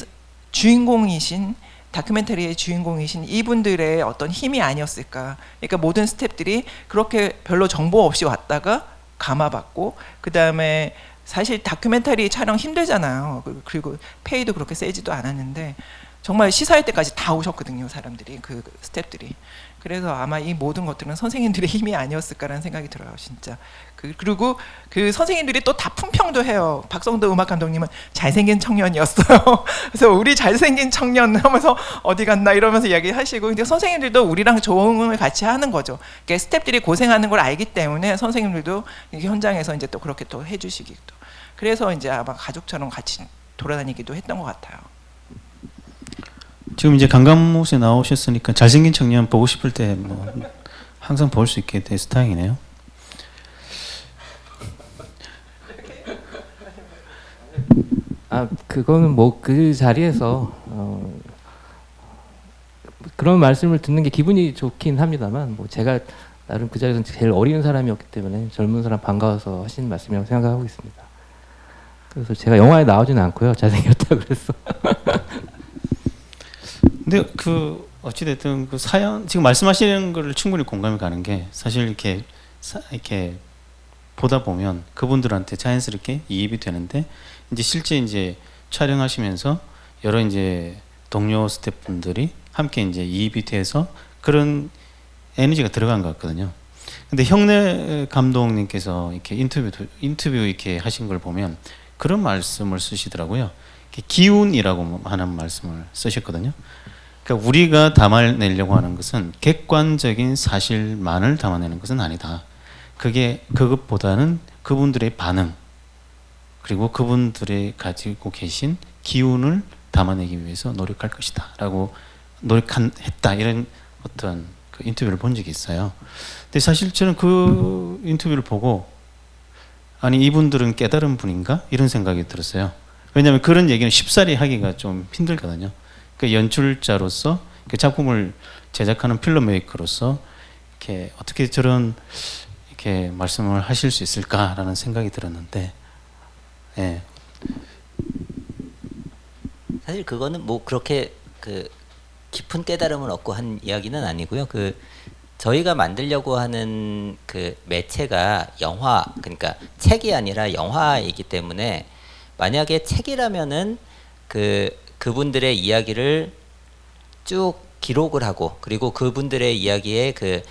S3: 주인공이신 다큐멘터리의 주인공이신 이분들의 어떤 힘이 아니었을까. 그러니까 모든 스태프들이 그렇게 별로 정보 없이 왔다가 감아받고 그 다음에 사실 다큐멘터리 촬영 힘들잖아요. 그리고 페이도 그렇게 세지도 않았는데 정말 시사회 때까지 다 오셨거든요. 사람들이 그 스태프들이. 그래서 아마 이 모든 것들은 선생님들의 힘이 아니었을까라는 생각이 들어요. 진짜. 그리고 그 선생님들이 또 다 품평도 해요. 박성도 음악 감독님은 잘생긴 청년이었어요. 그래서 우리 잘생긴 청년 하면서 어디 갔나 이러면서 이야기하시고 근데 선생님들도 우리랑 조응을 같이 하는 거죠. 그러니까 스태프들이 고생하는 걸 알기 때문에 선생님들도 현장에서 이제 또 그렇게 또 해주시기도. 그래서 이제 아마 가족처럼 같이 돌아다니기도 했던 것 같아요.
S1: 지금 이제 강감못에 나오셨으니까 잘생긴 청년 보고 싶을 때 뭐 항상 볼 수 있게 돼서 다행이네요.
S4: 그거는 뭐 그 자리에서 그런 말씀을 듣는 게 기분이 좋긴 합니다만 뭐 제가 나름 그 자리에서 제일 어린 사람이었기 때문에 젊은 사람 반가워서 하신 말씀이라고 생각하고 있습니다. 그래서 제가 영화에 나오지는 않고요. 잘생겼다 그랬어.
S1: 근데 그 어찌됐든 그 사연 지금 말씀하시는 거를 충분히 공감이 가는 게 사실 이렇게 보다 보면 그분들한테 자연스럽게 이입이 되는데 이제 실제 이제 촬영하시면서 여러 이제 동료 스태프분들이 함께 이제 이입이 돼서 그런 에너지가 들어간 것 같거든요. 근데 형내 감독님께서 이렇게 인터뷰 이렇게 하신 걸 보면 그런 말씀을 쓰시더라고요. 기운이라고 하는 말씀을 쓰셨거든요. 그러니까 우리가 담아내려고 하는 것은 객관적인 사실만을 담아내는 것은 아니다. 그것보다는 그분들의 반응 그리고 그분들이 가지고 계신 기운을 담아내기 위해서 노력할 것이다 라고 노력했다 이런 어떤 그 인터뷰를 본 적이 있어요. 근데 사실 저는 그 인터뷰를 보고 아니 이분들은 깨달은 분인가 이런 생각이 들었어요. 왜냐하면 그런 얘기는 쉽사리 하기가 좀 힘들거든요. 그 연출자로서 그 작품을 제작하는 필름메이커로서 이렇게 어떻게 저런 이렇게 말씀을 하실 수 있을까라는 생각이 들었는데, 예.
S2: 사실 그거는 뭐 그렇게 그 깊은 깨달음을 얻고 한 이야기는 아니고요. 그 저희가 만들려고 하는 그 매체가 영화, 그러니까 책이 아니라 영화이기 때문에 만약에 책이라면은 그분들의 이야기를 쭉 기록을 하고 그리고 그분들의 이야기에 그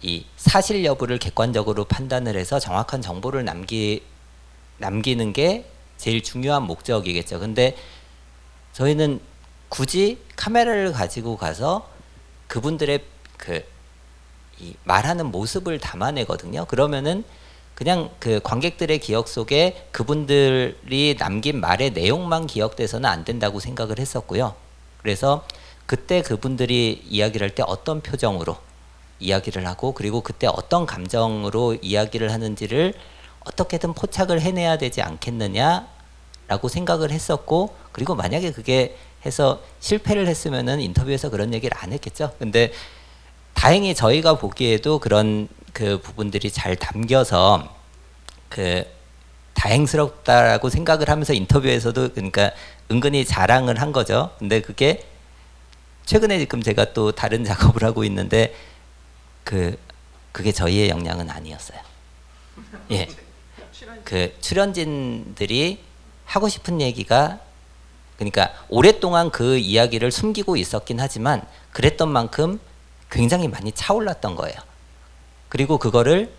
S2: 이 사실 여부를 객관적으로 판단을 해서 정확한 정보를 남기는 게 제일 중요한 목적이겠죠. 근데 저희는 굳이 카메라를 가지고 가서 그분들의 이 말하는 모습을 담아내거든요. 그러면은 그냥 그 관객들의 기억 속에 그분들이 남긴 말의 내용만 기억돼서는 안 된다고 생각을 했었고요. 그래서 그때 그분들이 이야기를 할 때 어떤 표정으로 이야기를 하고 그리고 그때 어떤 감정으로 이야기를 하는지를 어떻게든 포착을 해내야 되지 않겠느냐라고 생각을 했었고 그리고 만약에 그게 해서 실패를 했으면은 인터뷰에서 그런 얘기를 안 했겠죠. 근데 다행히 저희가 보기에도 그런 그 부분들이 잘 담겨서 그 다행스럽다라고 생각을 하면서 인터뷰에서도 그러니까 은근히 자랑을 한 거죠. 근데 그게 최근에 지금 제가 또 다른 작업을 하고 있는데 그게 저희의 역량은 아니었어요. 예. 그 출연진들이 하고 싶은 얘기가 그러니까 오랫동안 그 이야기를 숨기고 있었긴 하지만 그랬던 만큼 굉장히 많이 차올랐던 거예요. 그리고 그거를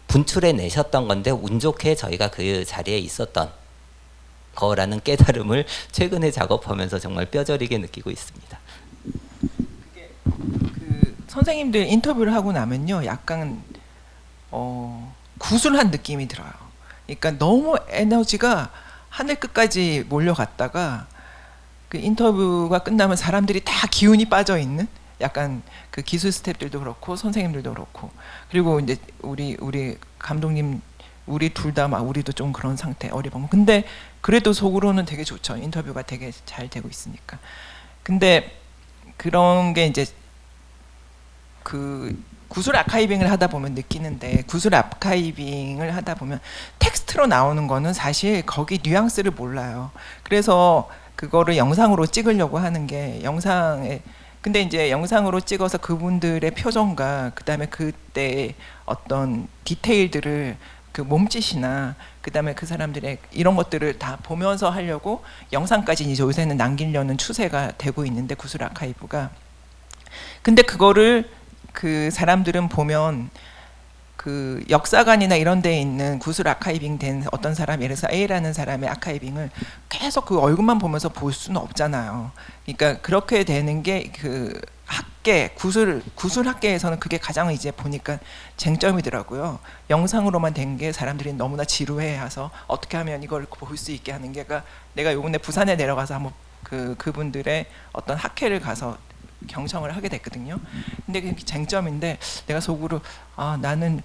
S2: 분출해 내셨던 건데 운 좋게 저희가 그 자리에 있었던 거라는 깨달음을 최근에 작업하면서 정말 뼈저리게 느끼고 있습니다.
S3: 그 선생님들 인터뷰를 하고 나면요, 약간 구술한 느낌이 들어요. 그러니까 너무 에너지가 하늘 끝까지 몰려갔다가 그 인터뷰가 끝나면 사람들이 다 기운이 빠져 있는 약간 그 기술 스태프들도 그렇고 선생님들도 그렇고 그리고 이제 우리 감독님 우리 둘 다 막 우리도 좀 그런 상태 어리벙. 근데 그래도 속으로는 되게 좋죠. 인터뷰가 되게 잘 되고 있으니까. 근데 그런 게 이제 그 구술 아카이빙을 하다 보면 느끼는데 구술 아카이빙을 하다 보면 텍스트로 나오는 거는 사실 거기 뉘앙스를 몰라요. 그래서 그거를 영상으로 찍으려고 하는 게 영상에 근데 이제 영상으로 찍어서 그분들의 표정과 그다음에 그때 어떤 디테일들을 그 몸짓이나 그다음에 그 사람들의 이런 것들을 다 보면서 하려고 영상까지 이제 요새는 남기려는 추세가 되고 있는데 구술 아카이브가 근데 그거를 그 사람들은 보면 그 역사관이나 이런 데에 있는 구술 아카이빙 된 어떤 사람 예를 들어서 A라는 사람의 아카이빙을 계속 그 얼굴만 보면서 볼 수는 없잖아요. 그러니까 그렇게 되는 게 그 학계 구술 학계에서는 그게 가장 이제 보니까 쟁점이더라고요. 영상으로만 된 게 사람들이 너무나 지루해해서 어떻게 하면 이걸 볼 수 있게 하는 게가 내가 요번에 부산에 내려가서 한번 그분들의 어떤 학회를 가서 경청을 하게 됐거든요. 근데 그게 쟁점인데 내가 속으로 나는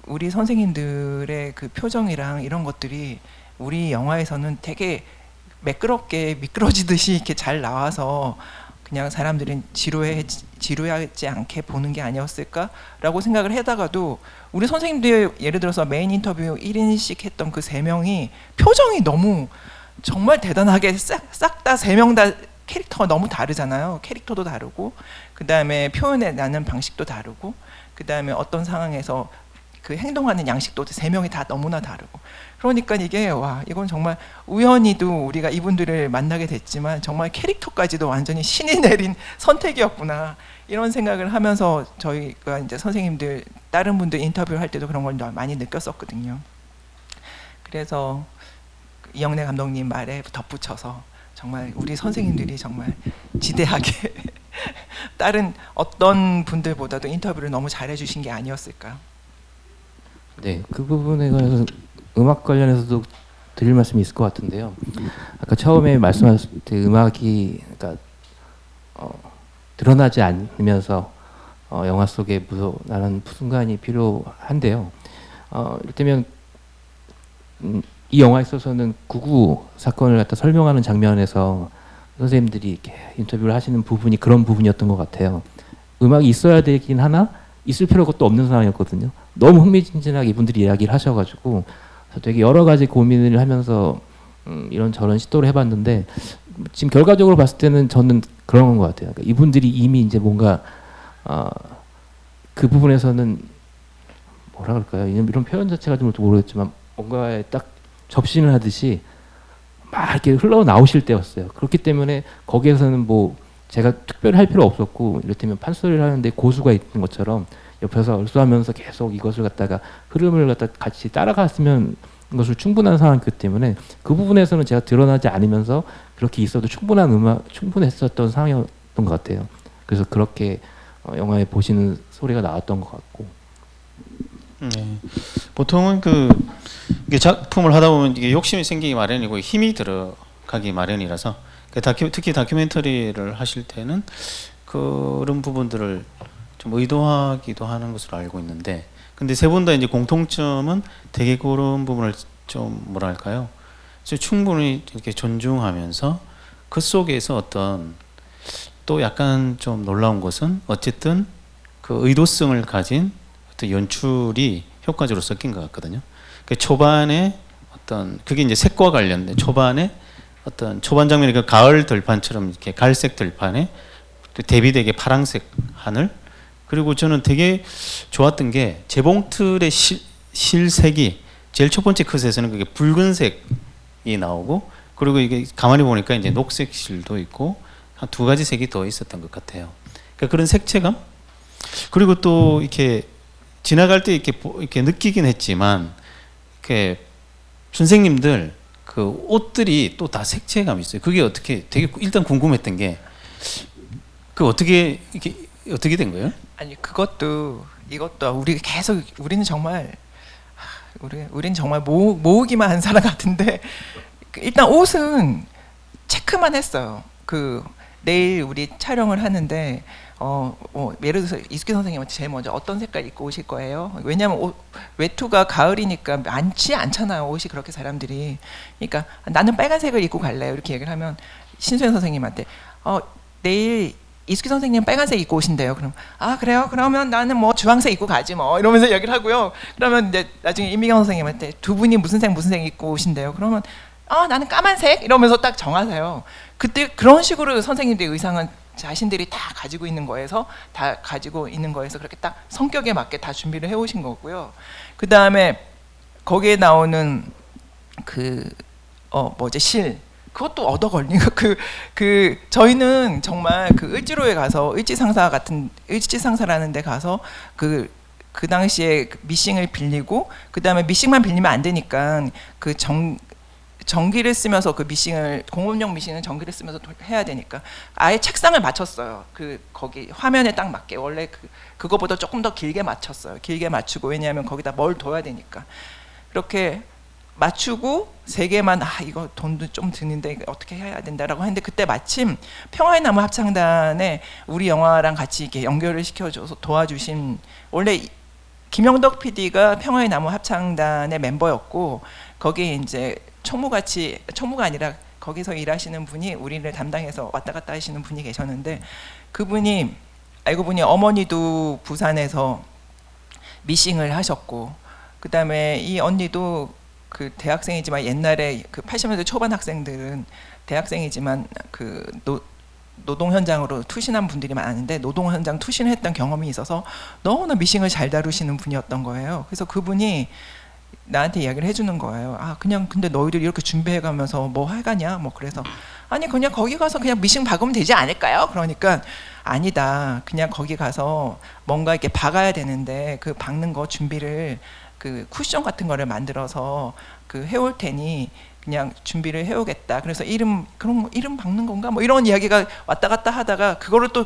S3: 우리 선생님들의 그 표정이랑 이런 것들이 우리 영화에서는 되게 매끄럽게 미끄러지듯이 이렇게 잘 나와서 그냥 사람들은 지루하지 않게 보는 게 아니었을까라고 생각을 하다가도 우리 선생님들 예를 들어서 메인 인터뷰 1인씩 했던 그 3명이 표정이 너무 정말 대단하게 싹 다 3명 다 캐릭터가 너무 다르잖아요. 캐릭터도 다르고 그 다음에 표현해 나는 방식도 다르고 그 다음에 어떤 상황에서 그 행동하는 양식도 3명이 다 너무나 다르고 그러니까 이게 와 이건 정말 우연히도 우리가 이분들을 만나게 됐지만 정말 캐릭터까지도 완전히 신이 내린 선택이었구나 이런 생각을 하면서 저희가 이제 선생님들 다른 분들 인터뷰를 할 때도 그런 걸 많이 느꼈었거든요. 그래서 이영래 감독님 말에 덧붙여서 정말 우리 선생님들이 정말 지대하게 다른 어떤 분들보다도 인터뷰를 너무 잘해주신 게 아니었을까.
S4: 네, 그 부분에 관해서 음악 관련해서도 드릴 말씀이 있을 것 같은데요. 아까 처음에 말씀하셨을 때 음악이 그러니까 드러나지 않으면서 영화 속에 나는 순간이 필요한데요. 이를테면 이 영화에 있어서는 9.9 사건을 갖다 설명하는 장면에서 선생님들이 이렇게 인터뷰를 하시는 부분이 그런 부분이었던 것 같아요. 음악이 있어야 되긴 하나 있을 필요가 또 없는 상황이었거든요. 너무 흥미진진하게 이분들이 이야기를 하셔가지고 되게 여러 가지 고민을 하면서 이런저런 시도를 해봤는데 지금 결과적으로 봤을 때는 저는 그런 것 같아요. 그러니까 이분들이 이미 이제 뭔가 그 부분에서는 뭐라 그럴까요? 이런 표현 자체가 좀 모르겠지만 뭔가에 딱 접신을 하듯이 막 이렇게 흘러나오실 때였어요. 그렇기 때문에 거기에서는 뭐 제가 특별히 할 필요 없었고 이를테면 판소리를 하는데 고수가 있는 것처럼 옆에서 얼쑤하면서 계속 이것을 갖다가 흐름을 갖다 같이 따라갔으면 것을 충분한 상황이기 때문에 그 부분에서는 제가 드러나지 않으면서 그렇게 있어도 충분했었던 상황이었던 것 같아요. 그래서 그렇게 영화에 보시는 소리가 나왔던 것 같고.
S1: 네. 보통은 이게 작품을 하다 보면 이게 욕심이 생기기 마련이고 힘이 들어가기 마련이라서 특히 다큐멘터리를 하실 때는 그런 부분들을 좀 의도하기도 하는 것으로 알고 있는데, 근데 세 분 다 이제 공통점은 되게 그런 부분을 좀 뭐랄까요? 충분히 이렇게 존중하면서 그 속에서 어떤 또 약간 좀 놀라운 것은 어쨌든 그 의도성을 가진 어떤 연출이 효과적으로 섞인 것 같거든요. 그 초반에 어떤 그게 이제 색과 관련된 초반에 어떤 초반 장면이 그 가을 들판처럼 이렇게 갈색 들판에 또 대비되게 파랑색 하늘, 그리고 저는 되게 좋았던 게 재봉틀의 실색이 제일 첫 번째 컷에서는 그게 붉은색이 나오고, 그리고 이게 가만히 보니까 이제 녹색 실도 있고 한 두 가지 색이 더 있었던 것 같아요. 그러니까 그런 색채감, 그리고 또 이렇게 지나갈 때 이렇게 느끼긴 했지만 이렇게 선생님들 그 옷들이 또 다 색채감이 있어요. 그게 어떻게 되게 일단 궁금했던 게 그 어떻게 이렇게 어떻게 된 거예요?
S3: 아니 그것도 이것도 우리는 정말 우리는 정말 모으기만 한 사람 같은데 일단 옷은 체크만 했어요. 그 내일 우리 촬영을 하는데 예를 들어서 이수기 선생님한테 제일 먼저 어떤 색깔 입고 오실 거예요? 왜냐하면 외투가 가을이니까 많지 않잖아요. 옷이 그렇게 사람들이. 그러니까 나는 빨간색을 입고 갈래요. 이렇게 얘기를 하면 신수연 선생님한테 내일 이수기 선생님 빨간색 입고 오신대요. 그럼 아 그래요? 그러면 나는 뭐 주황색 입고 가지 뭐 이러면서 얘기를 하고요. 그러면 이제 나중에 임미경 선생님한테 두 분이 무슨 색 입고 오신대요. 그러면 나는 까만색 이러면서 딱 정하세요. 그때 그런 식으로 선생님들의 의상은 자신들이 다 가지고 있는 거에서 그렇게 딱 성격에 맞게 다 준비를 해오신 거고요. 그 다음에 거기에 나오는 실 그것도 얻어 걸린 거. 저희는 정말 그 을지로에 가서 을지상사라는 데 가서 그 당시에 미싱을 빌리고, 그 다음에 미싱만 빌리면 안 되니까 전기를 쓰면서 공업용 미싱은 전기를 쓰면서 해야 되니까 아예 책상을 맞췄어요. 거기 화면에 딱 맞게 원래 그거보다 조금 더 길게 맞췄어요. 길게 맞추고, 왜냐하면 거기다 뭘 둬야 되니까 그렇게 맞추고 3개만 이거 돈도 좀 드는데 이거 어떻게 해야 된다라고 했는데, 그때 마침 평화의 나무 합창단에 우리 영화랑 같이 이렇게 연결을 시켜줘서 도와주신, 원래 김영덕 PD가 평화의 나무 합창단의 멤버였고 거기에 이제 총무가 아니라 거기서 일하시는 분이 우리를 담당해서 왔다 갔다 하시는 분이 계셨는데, 그분이 알고 보니 어머니도 부산에서 미싱을 하셨고, 그 다음에 이 언니도 그 대학생이지만 옛날에 그 80년대 초반 학생들은 대학생이지만 그 노동 현장으로 투신한 분들이 많은데 노동 현장 투신을 했던 경험이 있어서 너무나 미싱을 잘 다루시는 분이었던 거예요. 그래서 그분이 나한테 이야기를 해주는 거예요. 그냥 근데 너희들 이렇게 준비해가면서 뭐 하가냐? 뭐 그래서 아니 그냥 거기 가서 그냥 미싱 박으면 되지 않을까요? 그러니까 아니다. 그냥 거기 가서 뭔가 이렇게 박아야 되는데 그 박는 거 준비를 그 쿠션 같은 거를 만들어서 해올 테니 그냥 준비를 해오겠다. 그래서 이름 박는 건가? 뭐 이런 이야기가 왔다 갔다 하다가 그거를 또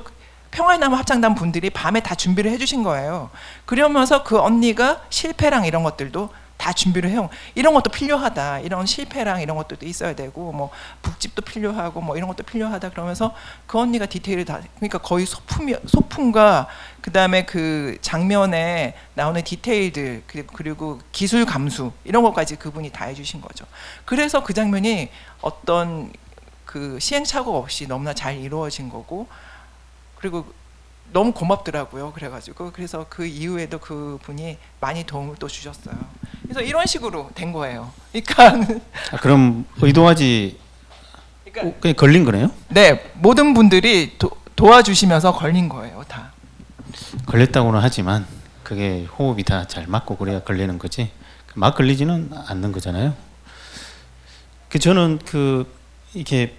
S3: 평화의 나무 합창단 분들이 밤에 다 준비를 해주신 거예요. 그러면서 그 언니가 실패랑 이런 것들도 다 준비를 해요. 이런 것도 필요하다. 이런 실패랑 이런 것들도 있어야 되고 뭐 북집도 필요하고 뭐 이런 것도 필요하다. 그러면서 그 언니가 디테일을 다, 그러니까 거의 소품과 그 다음에 그 장면에 나오는 디테일들 그리고 기술 감수 이런 것까지 그분이 다 해주신 거죠. 그래서 그 장면이 어떤 그 시행착오 없이 너무나 잘 이루어진 거고, 그리고 너무 고맙더라고요. 그래서 그 이후에도 그분이 많이 도움을 또 주셨어요. 그래서 이런 식으로 된 거예요. 그러니까
S1: 그럼 의도하지 그냥 걸린 거네요?
S3: 네, 모든 분들이 도와주시면서 걸린 거예요, 다.
S1: 걸렸다고는 하지만 그게 호흡이 다 잘 맞고 그래야 걸리는 거지 막 걸리지는 않는 거잖아요. 저는 이렇게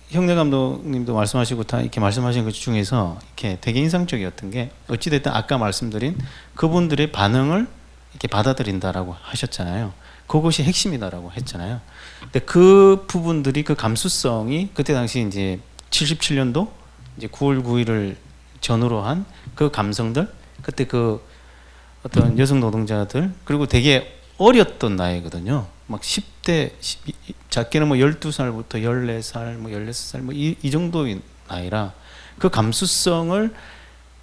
S1: 형내 감독님도 말씀하시고 다 이렇게 말씀하신 것 중에서 이렇게 되게 인상적이었던 게, 어찌됐든 아까 말씀드린 그분들의 반응을 이렇게 받아들인다라고 하셨잖아요. 그것이 핵심이다라고 했잖아요. 근데 그 부분들이 그 감수성이 그때 당시 이제 77년도 이제 9월 9일을 전후로 한 그 감성들, 그때 그 어떤 여성 노동자들, 그리고 되게 어렸던 나이거든요. 막 10대, 작게는 뭐 12살부터 14살, 뭐 16살, 뭐 이 정도의 나이라 그 감수성을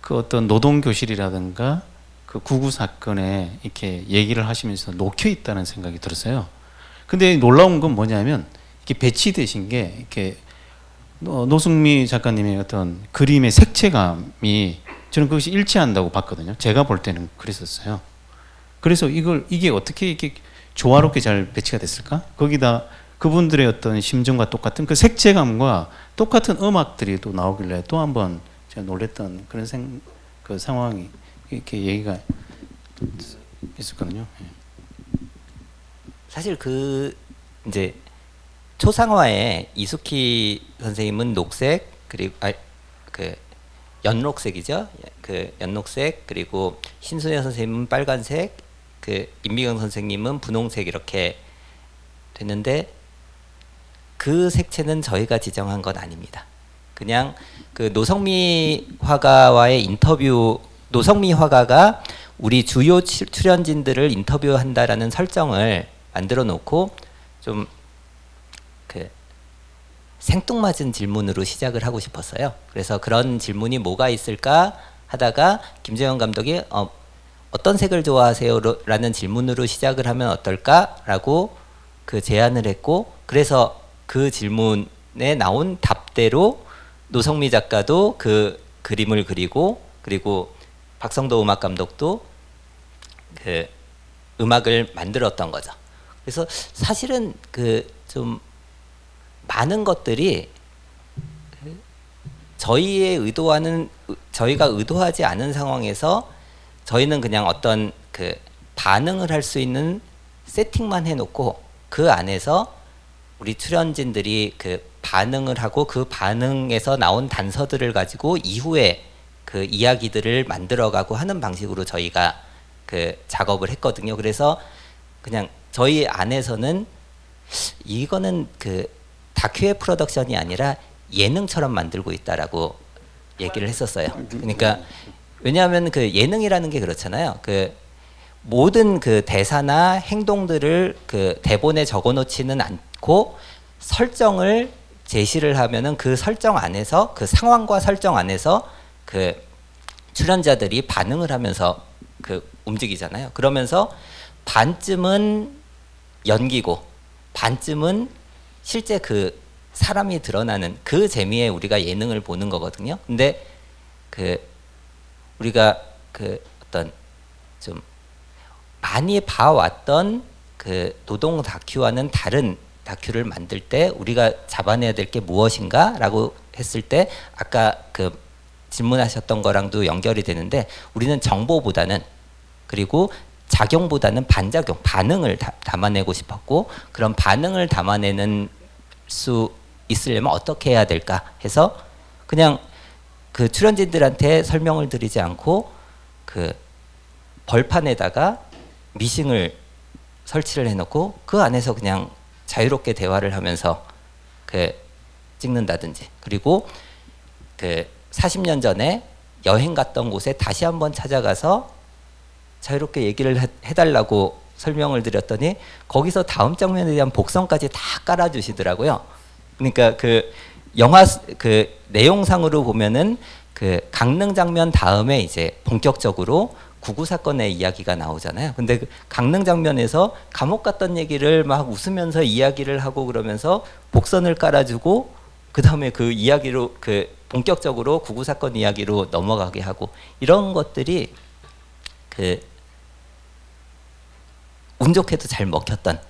S1: 그 어떤 노동교실이라든가 그 구구 사건에 이렇게 얘기를 하시면서 녹혀 있다는 생각이 들었어요. 근데 놀라운 건 뭐냐면 이렇게 배치되신 게 이렇게 노승미 작가님의 어떤 그림의 색채감이 저는 그것이 일치한다고 봤거든요. 제가 볼 때는 그랬었어요. 그래서 이게 어떻게 이렇게 조화롭게 잘 배치가 됐을까? 거기다 그분들의 어떤 심정과 똑같은 그 색채감과 똑같은 음악들이 또 나오길래 또 한번 제가 놀랬던 그런 그 상황이 이렇게 얘기가 있었거든요. 예.
S2: 사실 그 이제 초상화에 이수키 선생님은 녹색 그리고 그 연록색이죠. 그 연록색 그리고 신순여 선생님은 빨간색, 그 임미경 선생님은 분홍색 이렇게 됐는데 그 색채는 저희가 지정한 건 아닙니다. 그냥 그 노성미 화가와의 인터뷰, 노성미 화가가 우리 주요 출연진들을 인터뷰한다라는 설정을 만들어 놓고 좀 그 생뚱맞은 질문으로 시작을 하고 싶었어요. 그래서 그런 질문이 뭐가 있을까 하다가 김재현 감독이 어떤 색을 좋아하세요? 라는 질문으로 시작을 하면 어떨까라고 그 제안을 했고, 그래서 그 질문에 나온 답대로 노성미 작가도 그 그림을 그리고, 그리고 박성도 음악 감독도 그 음악을 만들었던 거죠. 그래서 사실은 그 좀 많은 것들이 저희가 의도하지 않은 상황에서 저희는 그냥 어떤 그 반응을 할 수 있는 세팅만 해놓고 그 안에서 우리 출연진들이 그 반응을 하고 그 반응에서 나온 단서들을 가지고 이후에 그 이야기들을 만들어가고 하는 방식으로 저희가 그 작업을 했거든요. 그래서 그냥 저희 안에서는 이거는 그 다큐의 프로덕션이 아니라 예능처럼 만들고 있다라고 얘기를 했었어요. 그러니까 왜냐하면 그 예능이라는 게 그렇잖아요. 그 모든 그 대사나 행동들을 그 대본에 적어놓지는 않고 설정을 제시를 하면은 그 설정 안에서, 그 상황과 설정 안에서 그 출연자들이 반응을 하면서 그 움직이잖아요. 그러면서 반쯤은 연기고 반쯤은 실제 그 사람이 드러나는 그 재미에 우리가 예능을 보는 거거든요. 근데 그 우리가 그 어떤 좀 많이 봐왔던 그 노동 다큐와는 다른 다큐를 만들 때 우리가 잡아내야 될 게 무엇인가라고 했을 때 아까 그 질문하셨던 거랑도 연결이 되는데, 우리는 정보보다는, 그리고 작용보다는 반작용, 반응을 담아내고 싶었고, 그런 반응을 담아내는 수 있으려면 어떻게 해야 될까 해서 그냥 그 출연진들한테 설명을 드리지 않고 그 벌판에다가 미싱을 설치를 해놓고 그 안에서 그냥 자유롭게 대화를 하면서 그 찍는다든지, 그리고 그 40년 전에 여행 갔던 곳에 다시 한번 찾아가서 자유롭게 얘기를 해달라고 설명을 드렸더니 거기서 다음 장면에 대한 복선까지 다 깔아주시더라고요. 그러니까 그 영화 그 내용상으로 보면은 그 강릉 장면 다음에 이제 본격적으로 9.9 사건의 이야기가 나오잖아요. 근데 그 강릉 장면에서 감옥 갔던 얘기를 막 웃으면서 이야기를 하고 그러면서 복선을 깔아주고 그 다음에 그 이야기로 그 본격적으로 9.9 사건 이야기로 넘어가게 하고, 이런 것들이 그 운 좋게도 잘 먹혔던,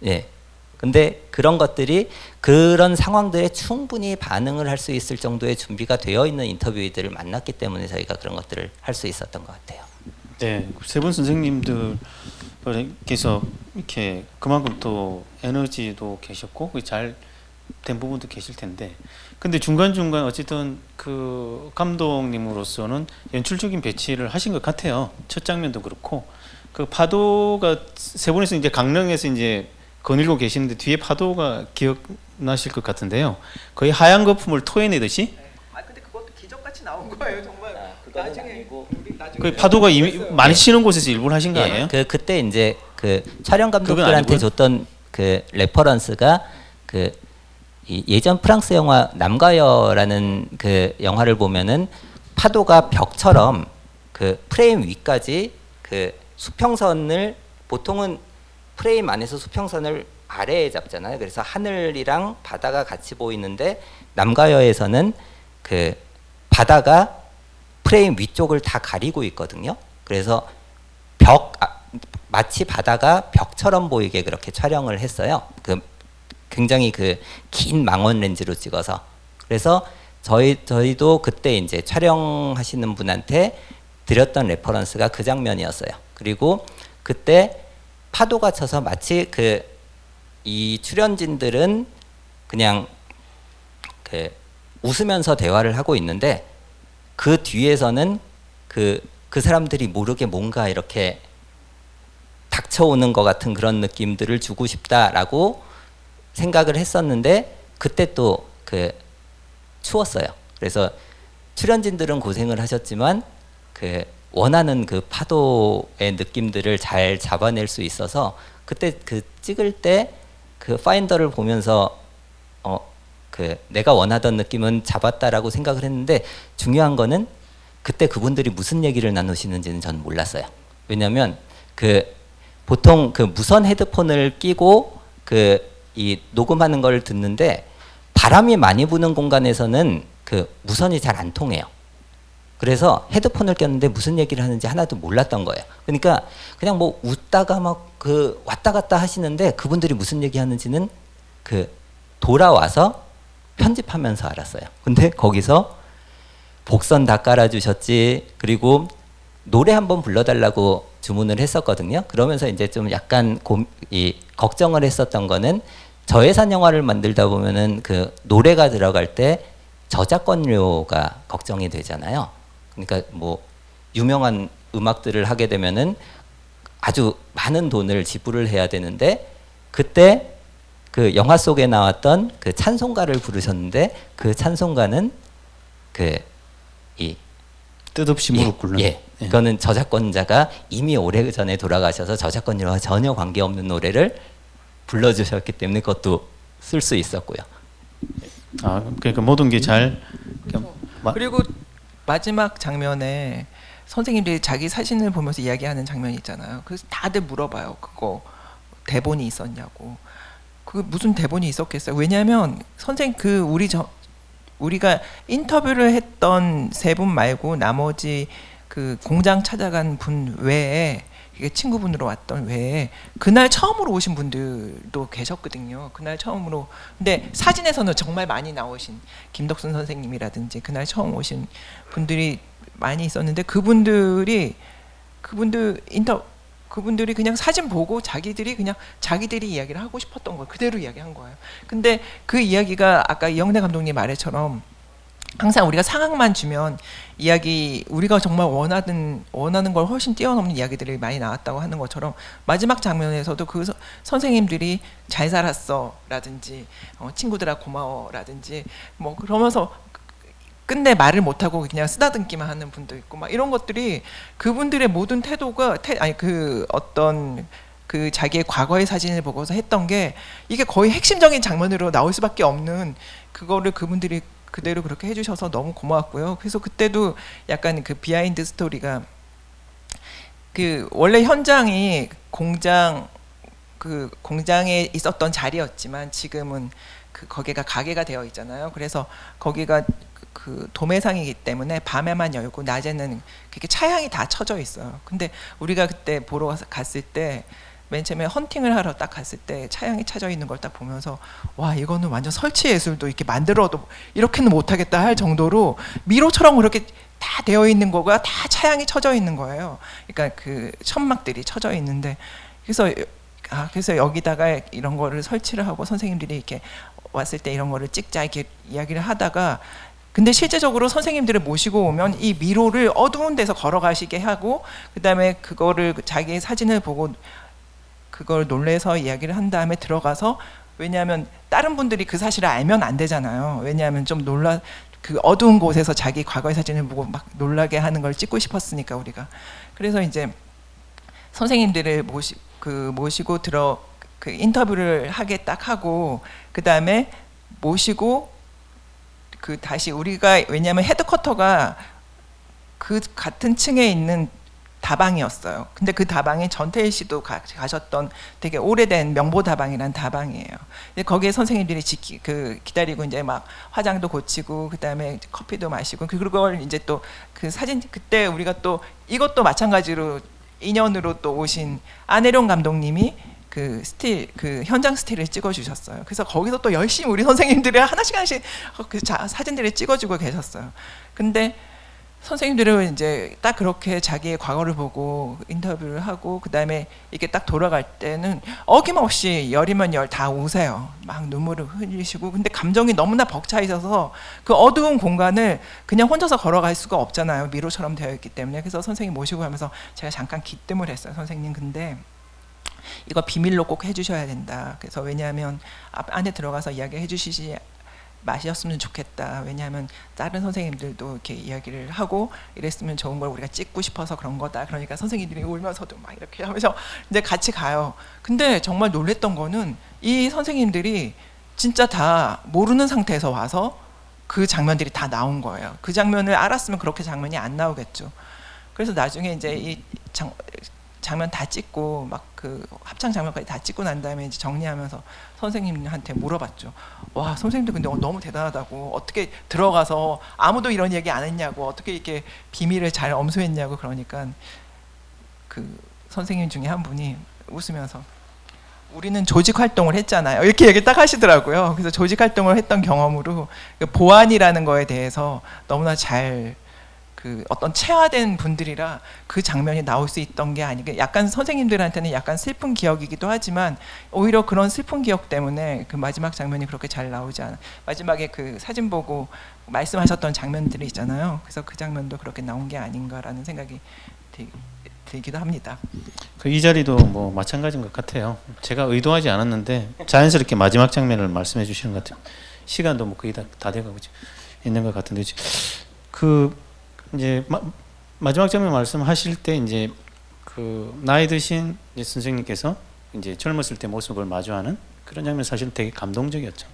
S2: 예. 근데 그런 것들이 그런 상황들에 충분히 반응을 할 수 있을 정도의 준비가 되어 있는 인터뷰이들을 만났기 때문에 저희가 그런 것들을 할 수 있었던 것 같아요.
S1: 네, 세 분 선생님들께서 이렇게 그만큼 또 에너지도 계셨고 잘 된 부분도 계실 텐데, 근데 중간중간 어쨌든 그 감독님으로서는 연출적인 배치를 하신 것 같아요. 첫 장면도 그렇고, 그 파도가 세 분이서 이제 강릉에서 이제 거닐고 계시는데 뒤에 파도가 기억나실 것 같은데요. 거의 하얀 거품을 토해내듯이.
S3: 아 근데 그것도 기적같이 나온 거예요, 정말. 나중에
S1: 그 파도가 이미 많이 치는 곳에서 일부러 하신 거 아니에요?
S2: 그때 이제 그 촬영
S1: 그건
S2: 감독들한테
S1: 아니고요?
S2: 줬던 그 레퍼런스가 그 이 예전 프랑스 영화 남가여라는 그 영화를 보면은 파도가 벽처럼 그 프레임 위까지 그 수평선을, 보통은 프레임 안에서 수평선을 아래에 잡잖아요. 그래서 하늘이랑 바다가 같이 보이는데 남가여에서는 그 바다가 프레임 위쪽을 다 가리고 있거든요. 그래서 마치 바다가 벽처럼 보이게 그렇게 촬영을 했어요. 그 굉장히 그 긴 망원 렌즈로 찍어서. 그래서 저희도 그때 이제 촬영하시는 분한테 드렸던 레퍼런스가 그 장면이었어요. 그리고 그때 파도가 쳐서 마치 이 출연진들은 그냥 그 웃으면서 대화를 하고 있는데 그 뒤에서는 그 사람들이 모르게 뭔가 이렇게 닥쳐오는 것 같은 그런 느낌들을 주고 싶다라고 생각을 했었는데 그때 또 추웠어요. 그래서 출연진들은 고생을 하셨지만 그 원하는 그 파도의 느낌들을 잘 잡아낼 수 있어서 그때 그 찍을 때 그 파인더를 보면서 내가 원하던 느낌은 잡았다라고 생각을 했는데 중요한 거는 그때 그분들이 무슨 얘기를 나누시는지는 저는 몰랐어요. 왜냐하면 보통 그 무선 헤드폰을 끼고 이 녹음하는 걸 듣는데 바람이 많이 부는 공간에서는 그 무선이 잘 안 통해요. 그래서 헤드폰을 꼈는데 무슨 얘기를 하는지 하나도 몰랐던 거예요. 그러니까 그냥 뭐 웃다가 막 왔다 갔다 하시는데 그분들이 무슨 얘기 하는지는 돌아와서 편집하면서 알았어요. 근데 거기서 복선 다 깔아주셨지. 그리고 노래 한번 불러달라고 주문을 했었거든요. 그러면서 이제 좀 약간 걱정을 했었던 거는 저예산 영화를 만들다 보면은 그 노래가 들어갈 때 저작권료가 걱정이 되잖아요. 그러니까 뭐 유명한 음악들을 하게 되면은 아주 많은 돈을 지불을 해야 되는데 그때 그 영화 속에 나왔던 그 찬송가를 부르셨는데 그 찬송가는
S1: 뜻없이 무릎 꿇는.
S2: 예. 그거는 저작권자가 이미 오래전에 돌아가셔서 저작권료와 전혀 관계없는 노래를 불러주셨기 때문에 그것도 쓸 수 있었고요.
S1: 그러니까 모든 게 잘.
S3: 그리고 마지막 장면에 선생님들이 자기 사진을 보면서 이야기하는 장면이 있잖아요. 그래서 다들 물어봐요. 그거 대본이 있었냐고. 그 무슨 대본이 있었겠어요? 왜냐하면 선생님 우리가 인터뷰를 했던 세 분 말고 나머지 그 공장 찾아간 분 외에 이게 친구분으로 왔던 외에 그날 처음으로 오신 분들도 계셨거든요. 그날 처음으로. 근데 사진에서는 정말 많이 나오신 김덕순 선생님이라든지 그날 처음 오신 분들이 많이 있었는데 그분들이 그냥 사진 보고 자기들이 이야기를 하고 싶었던 걸 그대로 이야기한 거예요. 근데 그 이야기가 아까 이영래 감독님 말처럼 항상 우리가 상황만 주면 우리가 정말 원하는 걸 훨씬 뛰어넘는 이야기들이 많이 나왔다고 하는 것처럼 마지막 장면에서도 그 선생님들이 잘 살았어 라든지 친구들아 고마워 라든지 뭐 그러면서 끝내 말을 못하고 그냥 쓰다듬기만 하는 분도 있고 막 이런 것들이 그분들의 모든 태도가 자기의 과거의 사진을 보고서 했던 게 이게 거의 핵심적인 장면으로 나올 수밖에 없는 그거를 그분들이 그대로 그렇게 해주셔서 너무 고마웠고요. 그래서 그때도 약간 그 비하인드 스토리가 원래 현장이 공장에 있었던 자리였지만 지금은 거기가 가게가 되어 있잖아요. 그래서 거기가 도매상이기 때문에 밤에만 열고 낮에는 그렇게 차양이 다 쳐져 있어요. 근데 우리가 그때 보러 갔을 때 맨 처음에 헌팅을 하러 딱 갔을 때 차양이 쳐져 있는 걸 딱 보면서 와 이거는 완전 설치 예술도 이렇게 만들어도 이렇게는 못하겠다 할 정도로 미로처럼 그렇게 다 되어 있는 거가 다 차양이 쳐져 있는 거예요. 그러니까 그 천막들이 쳐져 있는데 그래서 여기다가 이런 거를 설치를 하고 선생님들이 이렇게 왔을 때 이런 거를 찍자 이렇게 이야기를 하다가 근데 실제적으로 선생님들을 모시고 오면 이 미로를 어두운 데서 걸어가시게 하고 그다음에 그거를 자기의 사진을 보고 그걸 놀래서 이야기를 한 다음에 들어가서 왜냐하면 다른 분들이 그 사실을 알면 안 되잖아요. 왜냐하면 좀 그 어두운 곳에서 자기 과거의 사진을 보고 막 놀라게 하는 걸 찍고 싶었으니까 우리가. 그래서 이제 선생님들을 모시고 인터뷰를 하게 딱 하고 그다음에 모시고 다시 우리가 왜냐하면 헤드쿼터가 그 같은 층에 있는 다방이었어요. 근데 그 다방에 전태일 씨도 가셨던 되게 오래된 명보다방이라는 다방이에요. 근데 거기에 선생님들이 기다리고 이제 막 화장도 고치고 그다음에 커피도 마시고 그걸 이제 또 그 사진 그때 우리가 또 이것도 마찬가지로 인연으로 또 오신 안혜룡 감독님이 그 현장 스틸을 찍어주셨어요. 그래서 거기서 또 열심히 우리 선생님들이 하나씩 그 사진들을 찍어주고 계셨어요. 근데 선생님들은 이제 딱 그렇게 자기의 과거를 보고 인터뷰를 하고 그 다음에 이렇게 딱 돌아갈 때는 어김없이 열이면 열 다 우세요. 막 눈물을 흘리시고. 근데 감정이 너무나 벅차 있어서 그 어두운 공간을 그냥 혼자서 걸어갈 수가 없잖아요. 미로처럼 되어 있기 때문에. 그래서 선생님 모시고 하면서 제가 잠깐 기뜸을 했어요. 선생님 근데 이거 비밀로 꼭 해주셔야 된다. 그래서 왜냐하면 안에 들어가서 이야기해 주시지 마셨으면 좋겠다. 왜냐하면 다른 선생님들도 이렇게 이야기를 하고 이랬으면 좋은 걸 우리가 찍고 싶어서 그런 거다. 그러니까 선생님들이 울면서도 막 이렇게 하면서 이제 같이 가요. 근데 정말 놀랬던 거는 이 선생님들이 진짜 다 모르는 상태에서 와서 그 장면들이 다 나온 거예요. 그 장면을 알았으면 그렇게 장면이 안 나오겠죠. 그래서 나중에 이제 이 장면 다 찍고 막 그 합창 장면까지 다 찍고 난 다음에 이제 정리하면서 선생님한테 물어봤죠. 와, 선생님들 근데 너무 대단하다고. 어떻게 들어가서 아무도 이런 얘기 안 했냐고. 어떻게 이렇게 비밀을 잘 엄수했냐고. 그러니까 그 선생님 중에 한 분이 웃으면서 우리는 조직 활동을 했잖아요. 이렇게 얘기 딱 하시더라고요. 그래서 조직 활동을 했던 경험으로 보안이라는 거에 대해서 너무나 잘 그 어떤 체화된 분들이라 그 장면이 나올 수 있던 게 아니고 약간 선생님들한테는 약간 슬픈 기억이기도 하지만 오히려 그런 슬픈 기억 때문에 그 마지막 장면이 그렇게 잘 나오지 않아. 마지막에 그 사진 보고 말씀하셨던 장면들이 있잖아요. 그래서 그 장면도 그렇게 나온 게 아닌가라는 생각이 들기도 합니다.
S1: 이 자리도 뭐 마찬가지인 것 같아요. 제가 의도하지 않았는데 자연스럽게 마지막 장면을 말씀해 주시는 것 같아요. 시간도 뭐 거의 다 돼가고 있는 것 같은데 그 이제 마지막 장면 말씀하실 때 이제 그 나이 드신 이제 선생님께서 이제 젊었을 때 모습을 마주하는 그런 장면 사실 되게 감동적이었죠.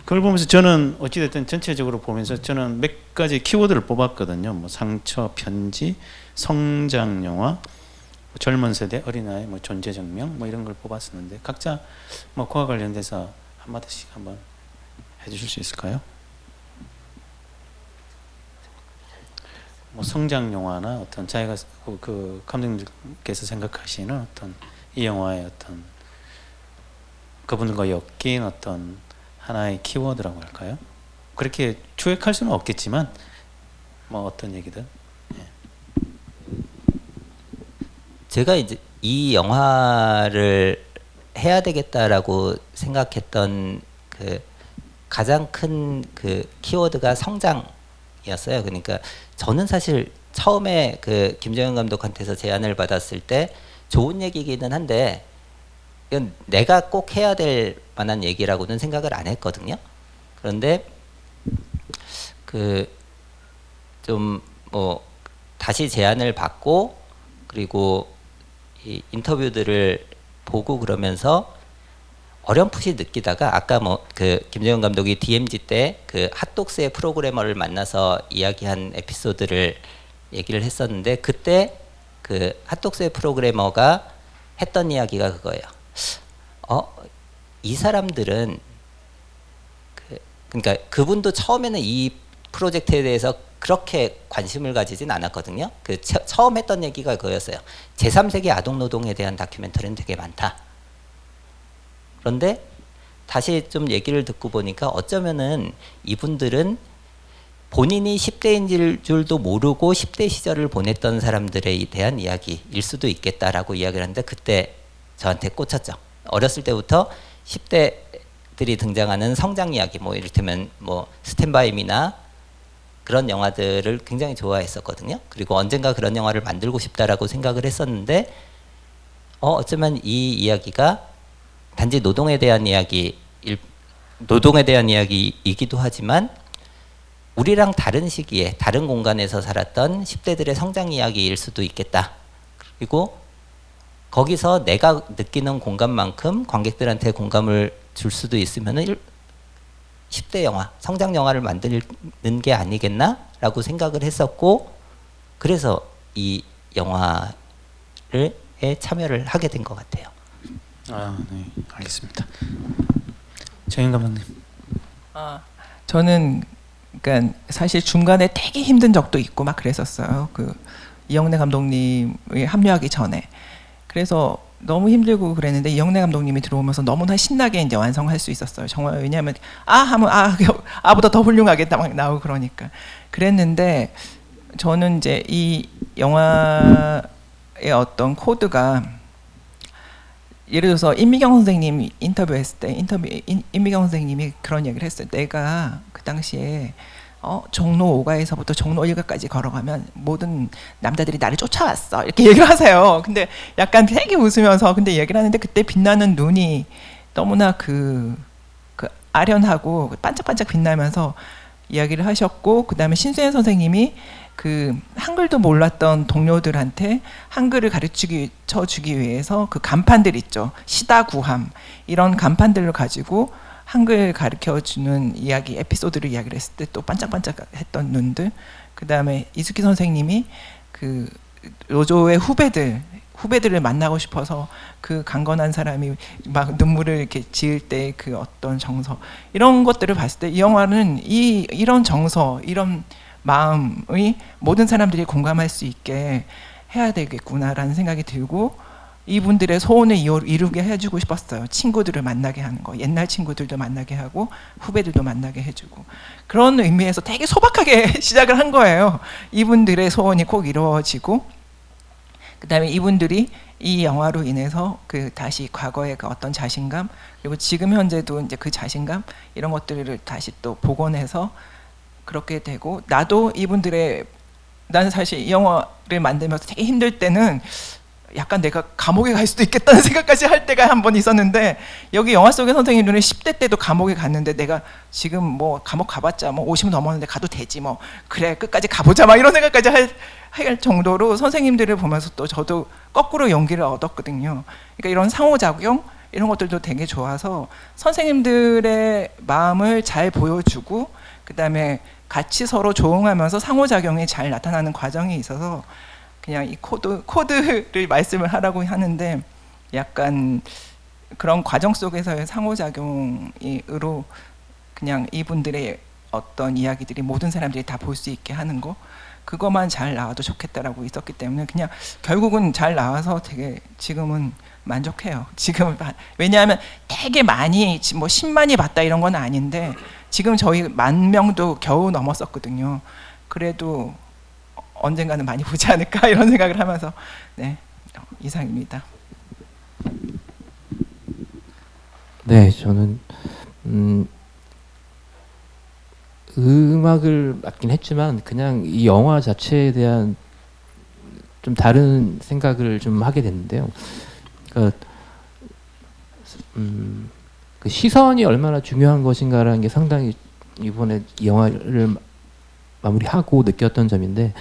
S1: 그걸 보면서 저는 어찌됐든 전체적으로 보면서 저는 몇 가지 키워드를 뽑았거든요. 뭐 상처, 편지, 성장 영화, 젊은 세대, 어린아이, 뭐 존재증명 뭐 이런 걸 뽑았었는데 각자 뭐 그와 관련돼서 한마디씩 한번 해주실 수 있을까요? 뭐 성장 영화나 어떤 자기가 그 감독님께서 생각하시는 어떤 이 영화의 어떤 그분들과 엮인 어떤 하나의 키워드라고 할까요? 그렇게 추액할 수는 없겠지만 뭐 어떤 얘기든. 예.
S2: 제가 이제 이 영화를 해야 되겠다라고 생각했던 그 가장 큰 그 키워드가 성장이었어요. 그러니까 저는 사실 처음에 그 김정현 감독한테서 제안을 받았을 때 좋은 얘기기는 한데 이건 내가 꼭 해야 될 만한 얘기라고는 생각을 안 했거든요. 그런데 그 좀 뭐 다시 제안을 받고 그리고 이 인터뷰들을 보고 그러면서 어렴풋이 느끼다가 아까 뭐 그 김정현 감독이 DMZ 때 그 핫독스의 프로그래머를 만나서 이야기한 에피소드를 얘기를 했었는데 그때 그 핫독스의 프로그래머가 했던 이야기가 그거예요. 이 사람들은 그러니까 그분도 처음에는 이 프로젝트에 대해서 그렇게 관심을 가지진 않았거든요. 그 처음 했던 얘기가 그거였어요. 제3세기 아동 노동에 대한 다큐멘터리는 되게 많다. 그런데 다시 좀 얘기를 듣고 보니까 어쩌면은 이분들은 본인이 10대인 줄도 모르고 10대 시절을 보냈던 사람들에 대한 이야기일 수도 있겠다라고 이야기를 하는데 그때 저한테 꽂혔죠. 어렸을 때부터 10대들이 등장하는 성장 이야기, 뭐 이를테면 뭐 스탠바이미나 그런 영화들을 굉장히 좋아했었거든요. 그리고 언젠가 그런 영화를 만들고 싶다라고 생각을 했었는데 어쩌면 이 이야기가 단지 노동에 대한 이야기이기도 하지만 우리랑 다른 시기에 다른 공간에서 살았던 10대들의 성장 이야기일 수도 있겠다. 그리고 거기서 내가 느끼는 공감만큼 관객들한테 공감을 줄 수도 있으면은 10대 영화, 성장 영화를 만드는 게 아니겠나라고 생각을 했었고 그래서 이 영화에 참여를 하게 된 것 같아요.
S1: 네, 알겠습니다. 정인 감독님.
S3: 저는 그러니까 사실 중간에 되게 힘든 적도 있고 막 그랬었어요. 그 이영래 감독님이 합류하기 전에. 그래서 너무 힘들고 그랬는데 이영래 감독님이 들어오면서 너무나 신나게 이제 완성할 수 있었어요. 정말 왜냐하면 하면 아보다 더 훌륭하게 막 나오고 그러니까 그랬는데 저는 이제 이 영화의 어떤 코드가 예를 들어서 임미경 선생님 인터뷰했을 때 임미경 선생님이 그런 얘기를 했어요. 내가 그 당시에 종로 5가에서부터 종로 1가까지 걸어가면 모든 남자들이 나를 쫓아왔어 이렇게 얘기를 하세요. 근데 약간 되게 웃으면서 근데 얘기를 하는데 그때 빛나는 눈이 너무나 그 아련하고 반짝반짝 빛나면서 이야기를 하셨고 그다음에 신수연 선생님이 그 한글도 몰랐던 동료들한테 한글을 가르쳐 주기 위해서 그 간판들 있죠. 시다구함 이런 간판들을 가지고 한글 가르쳐주는 이야기 에피소드를 이야기를 했을 때 또 반짝반짝했던 눈들 그다음에 이수기 선생님이 그 노조의 후배들을 만나고 싶어서 그 강건한 사람이 막 눈물을 이렇게 지을 때 그 어떤 정서 이런 것들을 봤을 때 이 영화는 이런 정서 이런 마음의 모든 사람들이 공감할 수 있게 해야 되겠구나라는 생각이 들고 이분들의 소원을 이루게 해주고 싶었어요. 친구들을 만나게 하는 거. 옛날 친구들도 만나게 하고 후배들도 만나게 해주고 그런 의미에서 되게 소박하게 시작을 한 거예요. 이분들의 소원이 꼭 이루어지고 그다음에 이분들이 이 영화로 인해서 그 다시 과거의 그 어떤 자신감 그리고 지금 현재도 이제 그 자신감 이런 것들을 다시 또 복원해서 그렇게 되고 나도 나는 사실 이 영화를 만들면서 되게 힘들 때는 약간 내가 감옥에 갈 수도 있겠다는 생각까지 할 때가 한 번 있었는데 여기 영화 속의 선생님들은 10대 때도 감옥에 갔는데 내가 지금 뭐 감옥 가봤자 뭐 50 넘었는데 가도 되지 뭐 그래 끝까지 가보자 막 이런 생각까지 할 정도로 선생님들을 보면서 또 저도 거꾸로 용기를 얻었거든요. 그러니까 이런 상호작용 이런 것들도 되게 좋아서 선생님들의 마음을 잘 보여주고 그다음에 같이 서로 조응하면서 상호작용이 잘 나타나는 과정이 있어서 그냥 이 코드를 말씀을 하라고 하는데 약간 그런 과정 속에서의 상호작용으로 그냥 이분들의 어떤 이야기들이 모든 사람들이 다 볼 수 있게 하는 거 그것만 잘 나와도 좋겠다라고 있었기 때문에 그냥 결국은 잘 나와서 되게 지금은 만족해요. 지금 왜냐하면 되게 많이 뭐 10만이 봤다 이런 건 아닌데 지금 저희 10,000명도 겨우 넘었었거든요. 그래도 언젠가는 많이 보지 않을까 이런 생각을 하면서 네 이상입니다.
S4: 네, 저는 음악을 맡긴 했지만 그냥 이 영화 자체에 대한 좀 다른 생각을 좀 하게 됐는데요. 그러니까 그 시선이 얼마나 중요한 것인가라는 게 상당히 이번에 이 영화를 마무리하고 느꼈던 점인데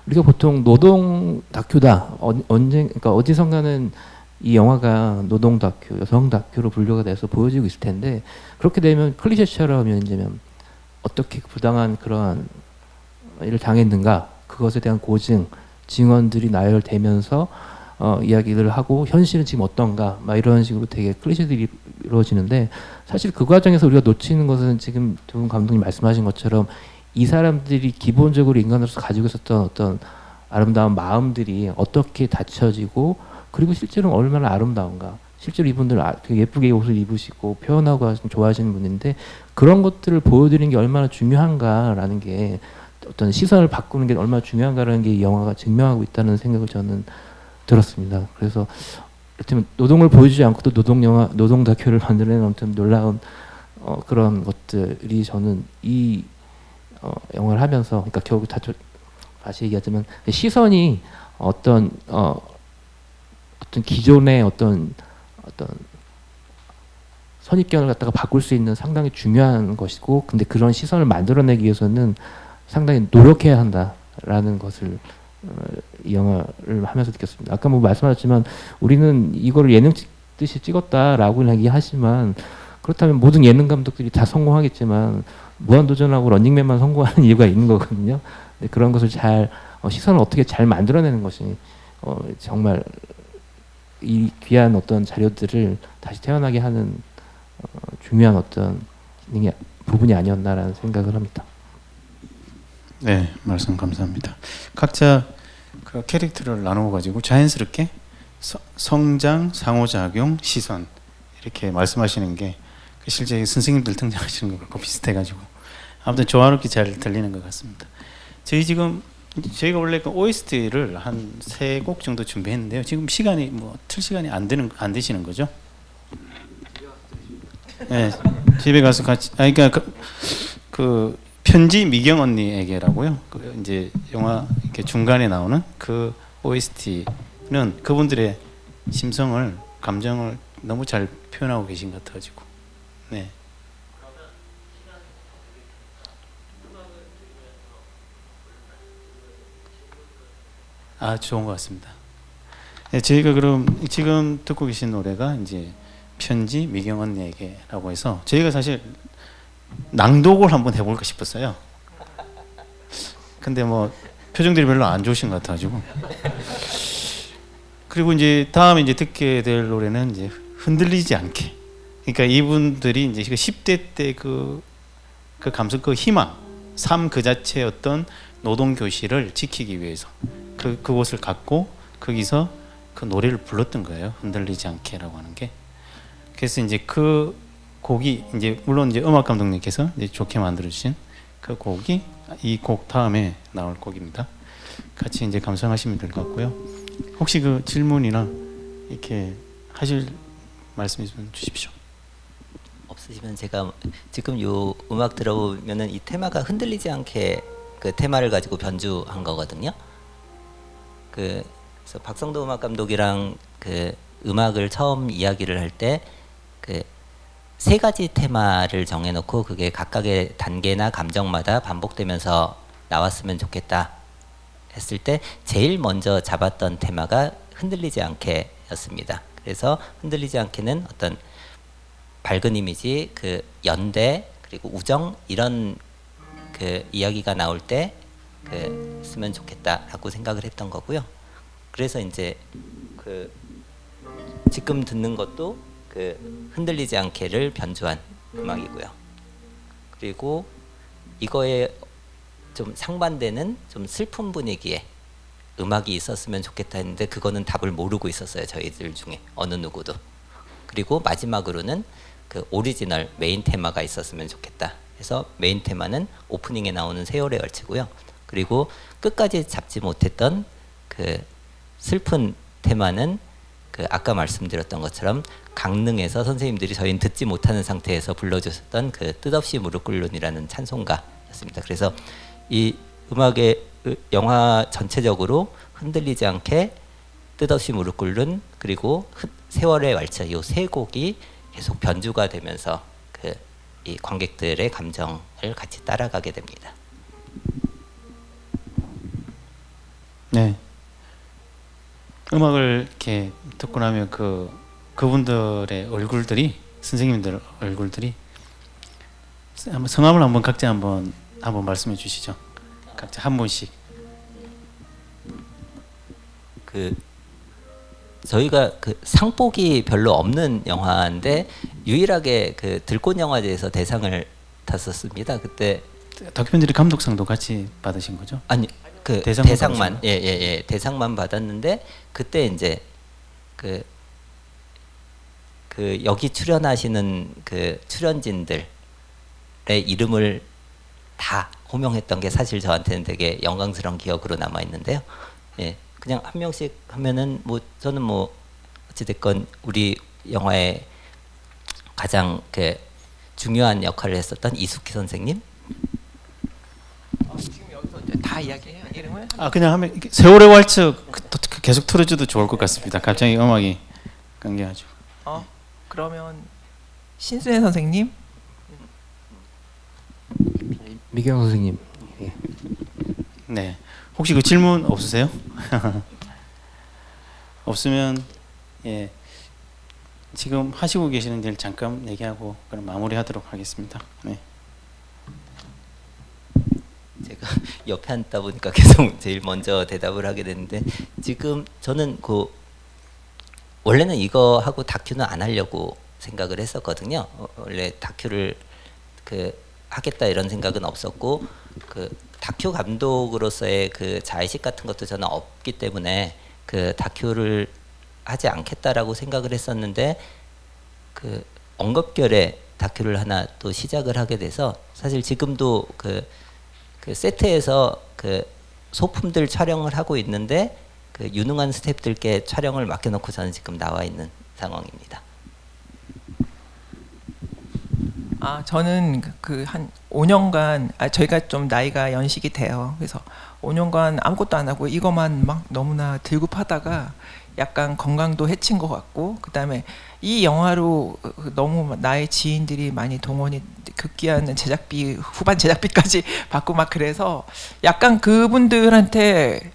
S4: 우리가 보통 노동 다큐다 그러니까 어디선가는 이 영화가 노동 다큐, 여성 다큐로 분류가 돼서 보여지고 있을 텐데 그렇게 되면 클리셰처럼 이제 어떻게 부당한 그러한 일을 당했는가 그것에 대한 고증, 증언들이 나열되면서 이야기를 하고 현실은 지금 어떤가 막 이런 식으로 되게 클리셰들이 이루어지는데 사실 그 과정에서 우리가 놓치는 것은 지금 두 분 감독님 말씀하신 것처럼 이 사람들이 기본적으로 인간으로서 가지고 있었던 어떤 아름다운 마음들이 어떻게 닫혀지고 그리고 실제로 얼마나 아름다운가 실제로 이분들 되게 예쁘게 옷을 입으시고 표현하고 좋아하시는 분인데 그런 것들을 보여드리는 게 얼마나 중요한가라는 게 어떤 시선을 바꾸는 게 얼마나 중요한가라는 게 이 영화가 증명하고 있다는 생각을 저는 들었습니다. 그래서 여튼 노동을 보여주지 않고도 노동 다큐를 만드는 아무튼 놀라운 그런 것들이 저는 이 영화를 하면서 그러니까 결국 다시 얘기하자면 시선이 어떤 기존의 어떤 선입견을 갖다가 바꿀 수 있는 상당히 중요한 것이고 근데 그런 시선을 만들어내기 위해서는 상당히 노력해야 한다라는 것을 이 영화를 하면서 느꼈습니다. 아까 뭐 말씀하셨지만 우리는 이거를 예능 찍듯이 찍었다라고 얘기하지만 그렇다면 모든 예능 감독들이 다 성공하겠지만 무한도전하고 런닝맨만 성공하는 이유가 있는 거거든요. 근데 그런 것을 잘 시선을 어떻게 잘 만들어내는 것이 정말 이 귀한 어떤 자료들을 다시 태어나게 하는 중요한 어떤 부분이 아니었나라는 생각을 합니다.
S1: 네, 말씀 감사합니다. 각자 그 캐릭터를 나누어 가지고 자연스럽게 성장, 상호작용, 시선 이렇게 말씀하시는 게 그 실제 선생님들 등장하시는 것과 비슷해 가지고 아무튼 조화롭게 잘 들리는 것 같습니다. 저희가 원래 그 OST를 한 3곡 정도 준비했는데요. 지금 시간이 뭐 틀 시간이 안 되시는 거죠? 네, 집에 가서 같이 그러니까 그 편지 미경 언니에게라고요. 그 이제 영화 이렇게 중간에 나오는 그 OST는 그분들의 심성을 감정을 너무 잘 표현하고 계신 것 같아가지고 네. 아 좋은 것 같습니다. 네, 저희가 그럼 지금 듣고 계신 노래가 이제 편지 미경 언니에게라고 해서 저희가 사실 낭독을 한번 해볼까 싶었어요. 근데 뭐 표정들이 별로 안 좋으신 것 같아가지고 그리고 이제 다음에 이제 듣게 될 노래는 이제 흔들리지 않게. 그러니까 이분들이 이제 10대 때 그 감성, 그 희망, 삶 그 자체의 어떤 노동 교실을 지키기 위해서 그곳을 갖고 거기서 그 노래를 불렀던 거예요. 흔들리지 않게라고 하는 게. 그래서 이제 그 곡이 이제 물론 이제 음악 감독님께서 이제 좋게 만들어 주신 그 곡이 이 곡 다음에 나올 곡입니다. 같이 이제 감상하시면 될 것 같고요. 혹시 그 질문이나 이렇게 하실 말씀 있으면 주십시오.
S2: 없으시면 제가 지금 요 음악 들어보면은 이 테마가 흔들리지 않게 그 테마를 가지고 변주한 거거든요. 그래서 박성도 음악 감독이랑 그 음악을 처음 이야기를 할 때 그 3가지 테마를 정해놓고 그게 각각의 단계나 감정마다 반복되면서 나왔으면 좋겠다 했을 때 제일 먼저 잡았던 테마가 흔들리지 않게였습니다. 그래서 흔들리지 않게는 어떤 밝은 이미지, 그 연대 그리고 우정 이런 그 이야기가 나올 때 그 쓰면 좋겠다라고 생각을 했던 거고요. 그래서 이제 그 지금 듣는 것도 그 흔들리지 않게를 변주한 음악이고요. 그리고 이거에 좀 상반되는 좀 슬픈 분위기의 음악이 있었으면 좋겠다 했는데 그거는 답을 모르고 있었어요. 저희들 중에 어느 누구도. 그리고 마지막으로는 그 오리지널 메인 테마가 있었으면 좋겠다 해서 메인 테마는 오프닝에 나오는 세월의 얼치고요. 그리고 끝까지 잡지 못했던 그 슬픈 테마는 그 아까 말씀드렸던 것처럼 강릉에서 선생님들이 저희는 듣지 못하는 상태에서 불러주셨던 그 뜻없이 무릎 꿇는이라는 찬송가였습니다. 그래서 이 음악의 영화 전체적으로 흔들리지 않게 뜻없이 무릎 꿇는 그리고 세월의 왈츠 이 3곡이 계속 변주가 되면서 그 이 관객들의 감정을 같이 따라가게 됩니다.
S1: 네. 음악을 이렇게 듣고 나면 그분들의 얼굴들이 선생님들 얼굴들이 한번 성함을 한번 각자 한번 말씀해 주시죠. 각자 한 분씩.
S2: 그 저희가 그 상복이 별로 없는 영화인데 유일하게 그 들꽃 영화제에서 대상을 탔었습니다. 그때
S1: 다큐멘터리 감독상도 같이 받으신 거죠?
S2: 아니 그
S1: 대상만
S2: 대상만 대상만 받았는데 그때 이제 그 여기 출연하시는 그 출연진들의 이름을 다 호명했던 게 사실 저한테는 되게 영광스러운 기억으로 남아 있는데요. 예, 그냥 한 명씩 하면은 뭐 저는 뭐 어찌됐건 우리 영화의 가장 그 중요한 역할을 했었던 이숙희 선생님.
S3: 지금 여기서 이제 다 이야기해요 이름을?
S1: 그냥 하면 이렇게 세월의 왈츠 계속 틀어줘도 좋을 것 같습니다. 갑자기 음악이 끊겨가지고.
S3: 그러면 신수혜 선생님.
S4: 미경 선생님. 예.
S1: 네. 혹시 그 질문 없으세요? 없으면 예 지금 하시고 계시는 일 잠깐 얘기하고 그럼 마무리하도록 하겠습니다. 네.
S2: 제가 옆에 앉다 보니까 계속 제일 먼저 대답을 하게 됐는데 지금 저는 그 원래는 이거 하고 다큐는 안 하려고 생각을 원래 다큐를 그 하겠다 이런 생각은 없었고 그 다큐 감독으로서의 그 자의식 같은 것도 저는 없기 때문에 그 다큐를 하지 않겠다라고 생각을 했었는데 그 언급결에 다큐를 하나 또 시작을 하게 돼서 사실 지금도 그 세트에서 그 소품들 촬영을 하고 있는데 그 유능한 스태프들께 촬영을 맡겨놓고 저는 지금 나와 있는 상황입니다.
S3: 저는 그 한 5년간 저희가 좀 나이가 연식이 돼요. 그래서 5년간 아무것도 안 하고 이것만 막 너무나 들급하다가 약간 건강도 해친 것 같고, 그다음에 이 영화로 너무 나의 지인들이 많이 동원이 급기야는 제작비, 후반 제작비까지 받고 막 그래서 약간 그분들한테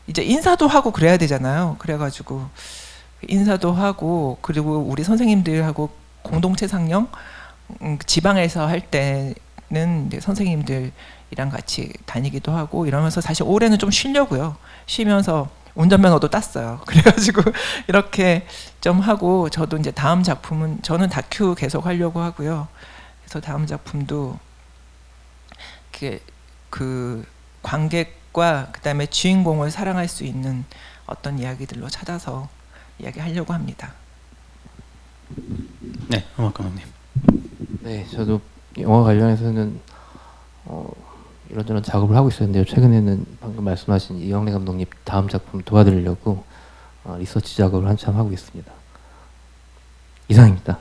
S3: 이제 인사도 하고 그래야 되잖아요. 그래가지고 인사도 하고, 그리고 우리 선생님들하고 공동체 상영 지방에서 할 때는 이제 선생님들이랑 같이 다니기도 하고 이러면서 사실 올해는 좀 쉬려고요. 쉬면서 운전면허도 땄어요. 그래가지고 이렇게 좀 하고, 저도 이제 다음 작품은 저는 다큐 계속 하려고 하고요. 그래서 다음 작품도 그 관객과 그다음에 주인공을 사랑할 수 있는 어떤 이야기들로 찾아서 이야기하려고 합니다.
S1: 네, 음악 감독님.
S4: 네, 저도 영화 관련해서는 이런저런 작업을 하고 있었는데요. 최근에는 방금 말씀하신 이영래 감독님 다음 작품 도와드리려고 리서치 작업을 한참 하고 있습니다. 이상입니다.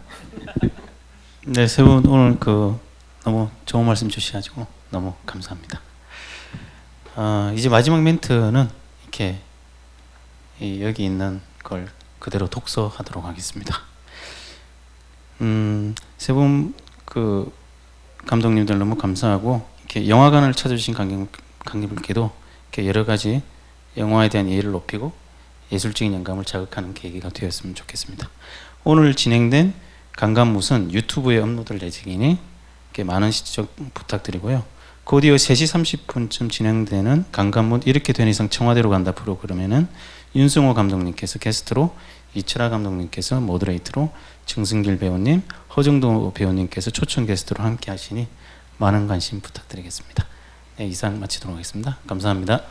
S1: 네, 세 분 오늘 그 너무 좋은 말씀 주셔가지고 너무 감사합니다. 이제 마지막 멘트는 이렇게 여기 있는 걸 그대로 독서하도록 하겠습니다. 세 분 그 감독님들 너무 감사하고, 이렇게 영화관을 찾아주신 관객분께도 이렇게 여러 가지 영화에 대한 이해를 높이고 예술적인 영감을 자극하는 계기가 되었으면 좋겠습니다. 오늘 진행된 강간무는 유튜브에 업로드될 예정이니 많은 시청 부탁드리고요. 곧이어 3시 30분쯤 진행되는 강간무 이렇게 된 이상 청와대로 간다 프로그램에는 윤승호 감독님께서 게스트로, 이철아 감독님께서 모더레이터로, 정승길 배우님, 허정도 배우님께서 초청 게스트로 함께 하시니 많은 관심 부탁드리겠습니다. 네, 이상 마치도록 하겠습니다. 감사합니다.